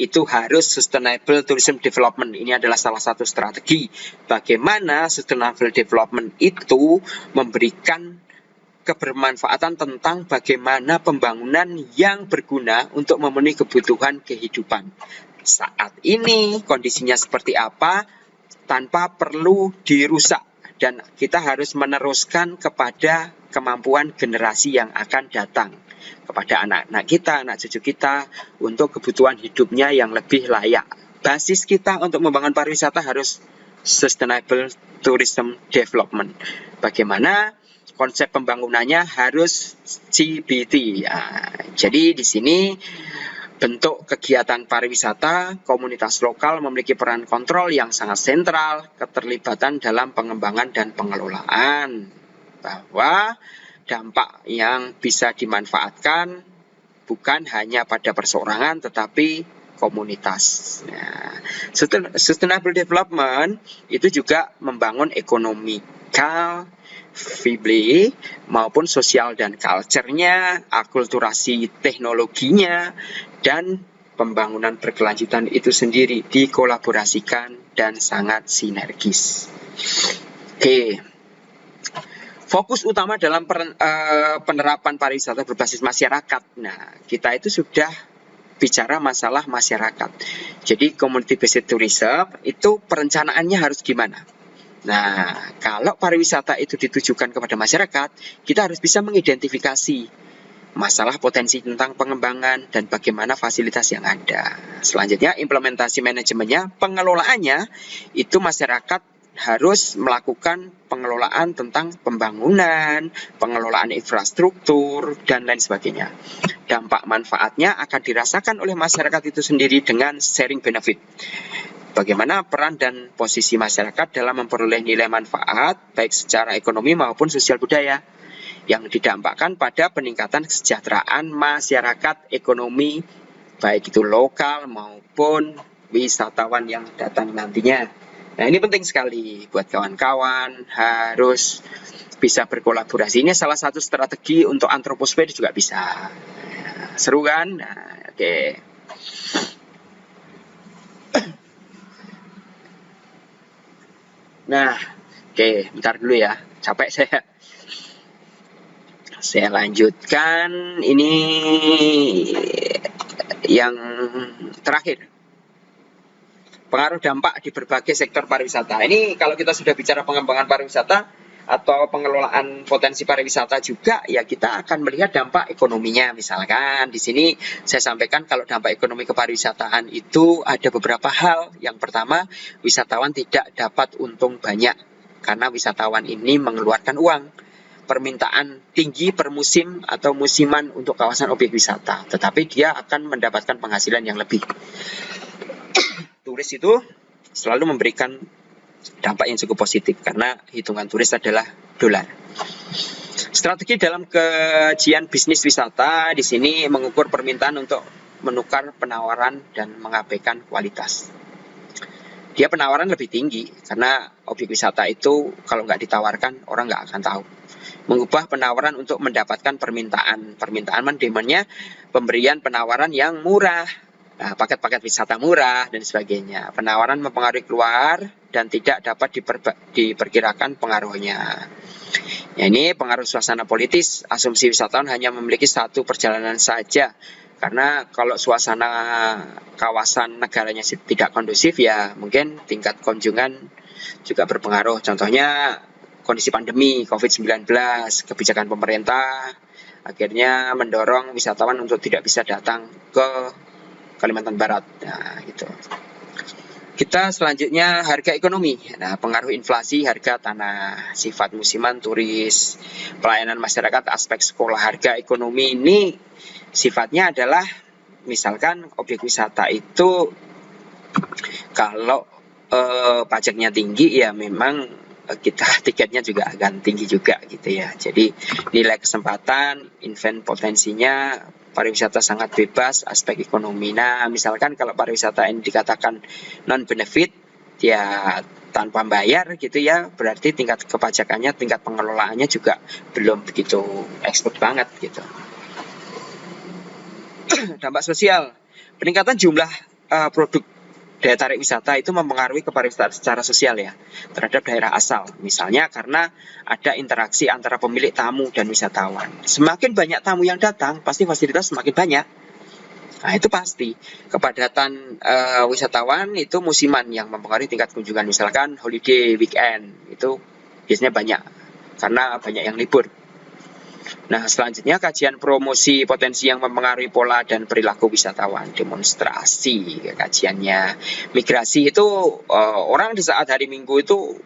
Itu harus sustainable tourism development. Ini adalah salah satu strategi bagaimana sustainable development itu memberikan kebermanfaatan tentang bagaimana pembangunan yang berguna untuk memenuhi kebutuhan kehidupan. Saat ini kondisinya seperti apa tanpa perlu dirusak. Dan kita harus meneruskan kepada kemampuan generasi yang akan datang. Kepada anak-anak kita, anak cucu kita, untuk kebutuhan hidupnya yang lebih layak. Basis kita untuk membangun pariwisata harus sustainable tourism development. Bagaimana konsep pembangunannya harus CBT. Ya, jadi di sini bentuk kegiatan pariwisata, komunitas lokal memiliki peran kontrol yang sangat sentral, keterlibatan dalam pengembangan dan pengelolaan. Bahwa dampak yang bisa dimanfaatkan bukan hanya pada perseorangan, tetapi komunitas. Nah, sustainable development itu juga membangun ekonomikal, viable maupun sosial dan culture-nya, akulturasi teknologinya, dan pembangunan berkelanjutan itu sendiri dikolaborasikan dan sangat sinergis. Oke. Fokus utama dalam penerapan pariwisata berbasis masyarakat. Nah, kita itu sudah bicara masalah masyarakat. Jadi community based tourism itu perencanaannya harus gimana? Nah, kalau pariwisata itu ditujukan kepada masyarakat, kita harus bisa mengidentifikasi masalah potensi tentang pengembangan dan bagaimana fasilitas yang ada. Selanjutnya, implementasi manajemennya, pengelolaannya, itu masyarakat harus melakukan pengelolaan tentang pembangunan, pengelolaan infrastruktur, dan lain sebagainya. Dampak manfaatnya akan dirasakan oleh masyarakat itu sendiri dengan sharing benefit. Bagaimana peran dan posisi masyarakat dalam memperoleh nilai manfaat, baik secara ekonomi maupun sosial budaya, yang didampakkan pada peningkatan kesejahteraan masyarakat ekonomi, baik itu lokal maupun wisatawan yang datang nantinya. Nah, ini penting sekali buat kawan-kawan, harus bisa berkolaborasi. Ini salah satu strategi untuk antroposfer juga bisa. Seru kan? Nah, oke. Nah, oke, bentar dulu ya. Capek saya. Saya lanjutkan. Ini yang terakhir. Pengaruh dampak di berbagai sektor pariwisata. Ini kalau kita sudah bicara pengembangan pariwisata atau pengelolaan potensi pariwisata juga, ya kita akan melihat dampak ekonominya. Misalkan di sini saya sampaikan kalau dampak ekonomi kepariwisataan itu ada beberapa hal. Yang pertama, wisatawan tidak dapat untung banyak karena wisatawan ini mengeluarkan uang. Permintaan tinggi per musim atau musiman untuk kawasan objek wisata, tetapi dia akan mendapatkan penghasilan yang lebih. Turis itu selalu memberikan dampak yang cukup positif karena hitungan turis adalah dolar. Strategi dalam kajian bisnis wisata di sini mengukur permintaan untuk menukar penawaran dan mengabaikan kualitas. Dia penawaran lebih tinggi karena objek wisata itu kalau nggak ditawarkan orang nggak akan tahu. Mengubah penawaran untuk mendapatkan permintaan. Permintaan demandnya pemberian penawaran yang murah. Nah, paket-paket wisata murah dan sebagainya. Penawaran mempengaruhi keluar dan tidak dapat diperkirakan pengaruhnya. Ya, ini pengaruh suasana politis. Asumsi wisatawan hanya memiliki satu perjalanan saja. Karena kalau suasana kawasan negaranya tidak kondusif, ya mungkin tingkat kunjungan juga berpengaruh. Contohnya kondisi pandemi COVID-19, kebijakan pemerintah akhirnya mendorong wisatawan untuk tidak bisa datang ke Kalimantan Barat. Nah, gitu. Kita selanjutnya harga ekonomi. Nah, pengaruh inflasi, harga tanah, sifat musiman, turis, pelayanan masyarakat, aspek sekolah. Harga ekonomi ini sifatnya adalah misalkan objek wisata itu kalau pajaknya tinggi ya memang kita tiketnya juga akan tinggi juga gitu ya. Jadi nilai kesempatan, event potensinya, pariwisata sangat bebas, aspek ekonomi. Nah, misalkan kalau pariwisata ini dikatakan non-benefit, ya tanpa bayar gitu ya, berarti tingkat kepajakannya, tingkat pengelolaannya juga belum begitu expert banget gitu. Dampak sosial, peningkatan jumlah produk daya tarik wisata itu mempengaruhi kepariwisataan secara sosial ya terhadap daerah asal. Misalnya karena ada interaksi antara pemilik tamu dan wisatawan. Semakin banyak tamu yang datang, pasti fasilitas semakin banyak. Nah, itu pasti. Kepadatan wisatawan itu musiman yang mempengaruhi tingkat kunjungan. Misalkan holiday weekend itu biasanya banyak karena banyak yang libur. Nah, selanjutnya kajian promosi potensi yang mempengaruhi pola dan perilaku wisatawan, demonstrasi kajiannya. Migrasi itu orang di saat hari Minggu itu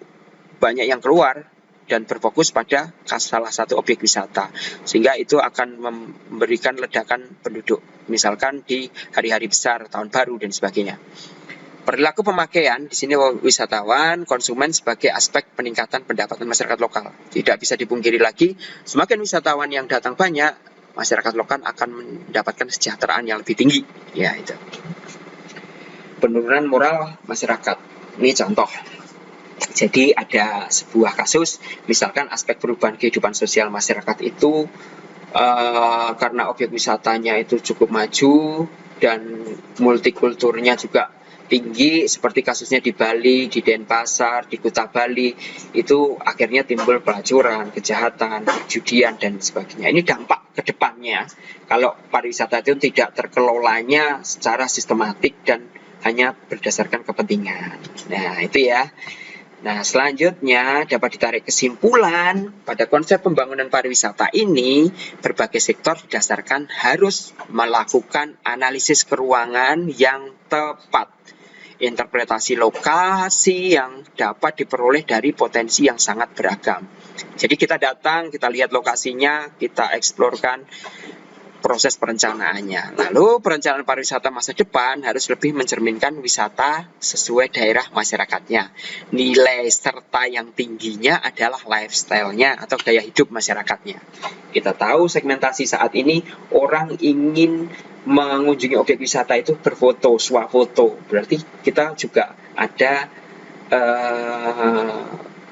banyak yang keluar dan berfokus pada salah satu objek wisata, sehingga itu akan memberikan ledakan penduduk, misalkan di hari-hari besar, tahun baru dan sebagainya. Perilaku pemakaian, di sini wisatawan, konsumen sebagai aspek peningkatan pendapatan masyarakat lokal. Tidak bisa dipungkiri lagi, semakin wisatawan yang datang banyak, masyarakat lokal akan mendapatkan kesejahteraan yang lebih tinggi. Ya, itu. penurunan moral masyarakat. Ini contoh. Jadi ada sebuah kasus, misalkan aspek perubahan kehidupan sosial masyarakat itu karena objek wisatanya itu cukup maju dan multikulturnya juga tinggi, seperti kasusnya di Bali, di Denpasar, di Kuta Bali, itu akhirnya timbul pelacuran, kejahatan, perjudian, dan sebagainya. Ini dampak ke depannya kalau pariwisata itu tidak terkelolanya secara sistematik dan hanya berdasarkan kepentingan. Nah, itu ya. Nah, selanjutnya dapat ditarik kesimpulan pada konsep pembangunan pariwisata ini, berbagai sektor didasarkan harus melakukan analisis keuangan yang tepat, interpretasi lokasi yang dapat diperoleh dari potensi yang sangat beragam. Jadi kita datang, kita lihat lokasinya, kita eksplorkan proses perencanaannya. Lalu perencanaan pariwisata masa depan harus lebih mencerminkan wisata sesuai daerah masyarakatnya. Nilai serta yang tingginya adalah lifestyle-nya atau gaya hidup masyarakatnya. Kita tahu segmentasi saat ini orang ingin mengunjungi objek wisata itu berfoto, swafoto. Berarti kita juga ada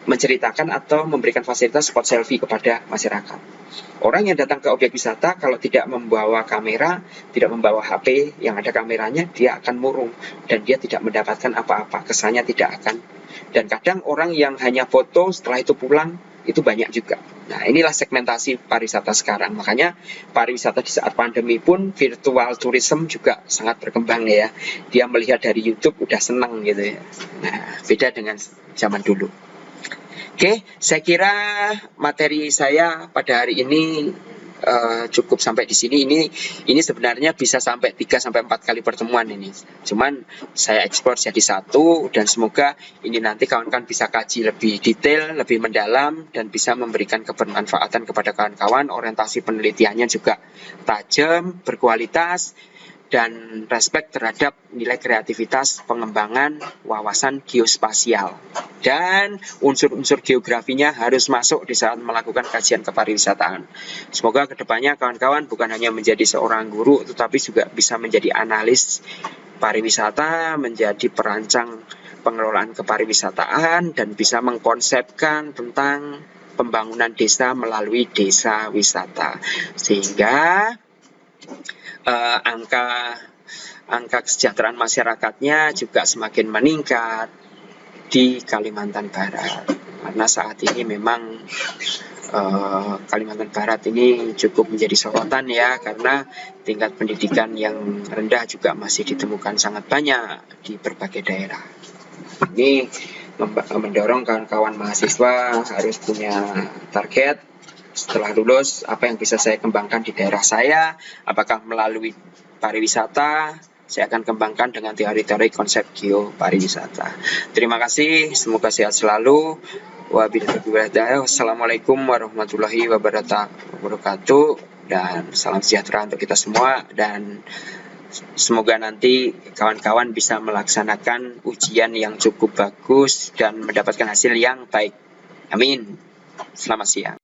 menceritakan atau memberikan fasilitas spot selfie kepada masyarakat. Orang yang datang ke objek wisata kalau tidak membawa kamera, tidak membawa HP yang ada kameranya, dia akan murung dan dia tidak mendapatkan apa-apa, kesannya tidak akan. Dan kadang orang yang hanya foto setelah itu pulang, itu banyak juga. Nah, inilah segmentasi pariwisata sekarang. Makanya pariwisata di saat pandemi pun virtual tourism juga sangat berkembang ya. Dia melihat dari YouTube udah senang gitu ya. Nah, beda dengan zaman dulu. Oke, saya kira materi saya pada hari ini cukup sampai di sini. Ini sebenarnya bisa sampai 3-4 kali pertemuan ini. Cuman saya ekspor jadi satu dan semoga ini nanti kawan-kawan bisa kaji lebih detail, lebih mendalam dan bisa memberikan kebermanfaatan kepada kawan-kawan. Orientasi penelitiannya juga tajam, berkualitas, dan respek terhadap nilai kreativitas pengembangan wawasan geospasial. Dan unsur-unsur geografinya harus masuk di saat melakukan kajian kepariwisataan. Semoga kedepannya kawan-kawan bukan hanya menjadi seorang guru, tetapi juga bisa menjadi analis pariwisata, menjadi perancang pengelolaan kepariwisataan, dan bisa mengkonsepkan tentang pembangunan desa melalui desa wisata. Sehingga angka kesejahteraan masyarakatnya juga semakin meningkat di Kalimantan Barat. Karena saat ini memang Kalimantan Barat ini cukup menjadi sorotan ya, karena tingkat pendidikan yang rendah juga masih ditemukan sangat banyak di berbagai daerah. Ini mendorong kawan-kawan mahasiswa harus punya target. Setelah lulus, apa yang bisa saya kembangkan di daerah saya? Apakah melalui pariwisata? Saya akan kembangkan dengan teori-teori konsep geopariwisata. Terima kasih, semoga sehat selalu. Wassalamualaikum warahmatullahi wabarakatuh. Dan salam sejahtera untuk kita semua. Dan semoga nanti kawan-kawan bisa melaksanakan ujian yang cukup bagus dan mendapatkan hasil yang baik. Amin. Selamat siang.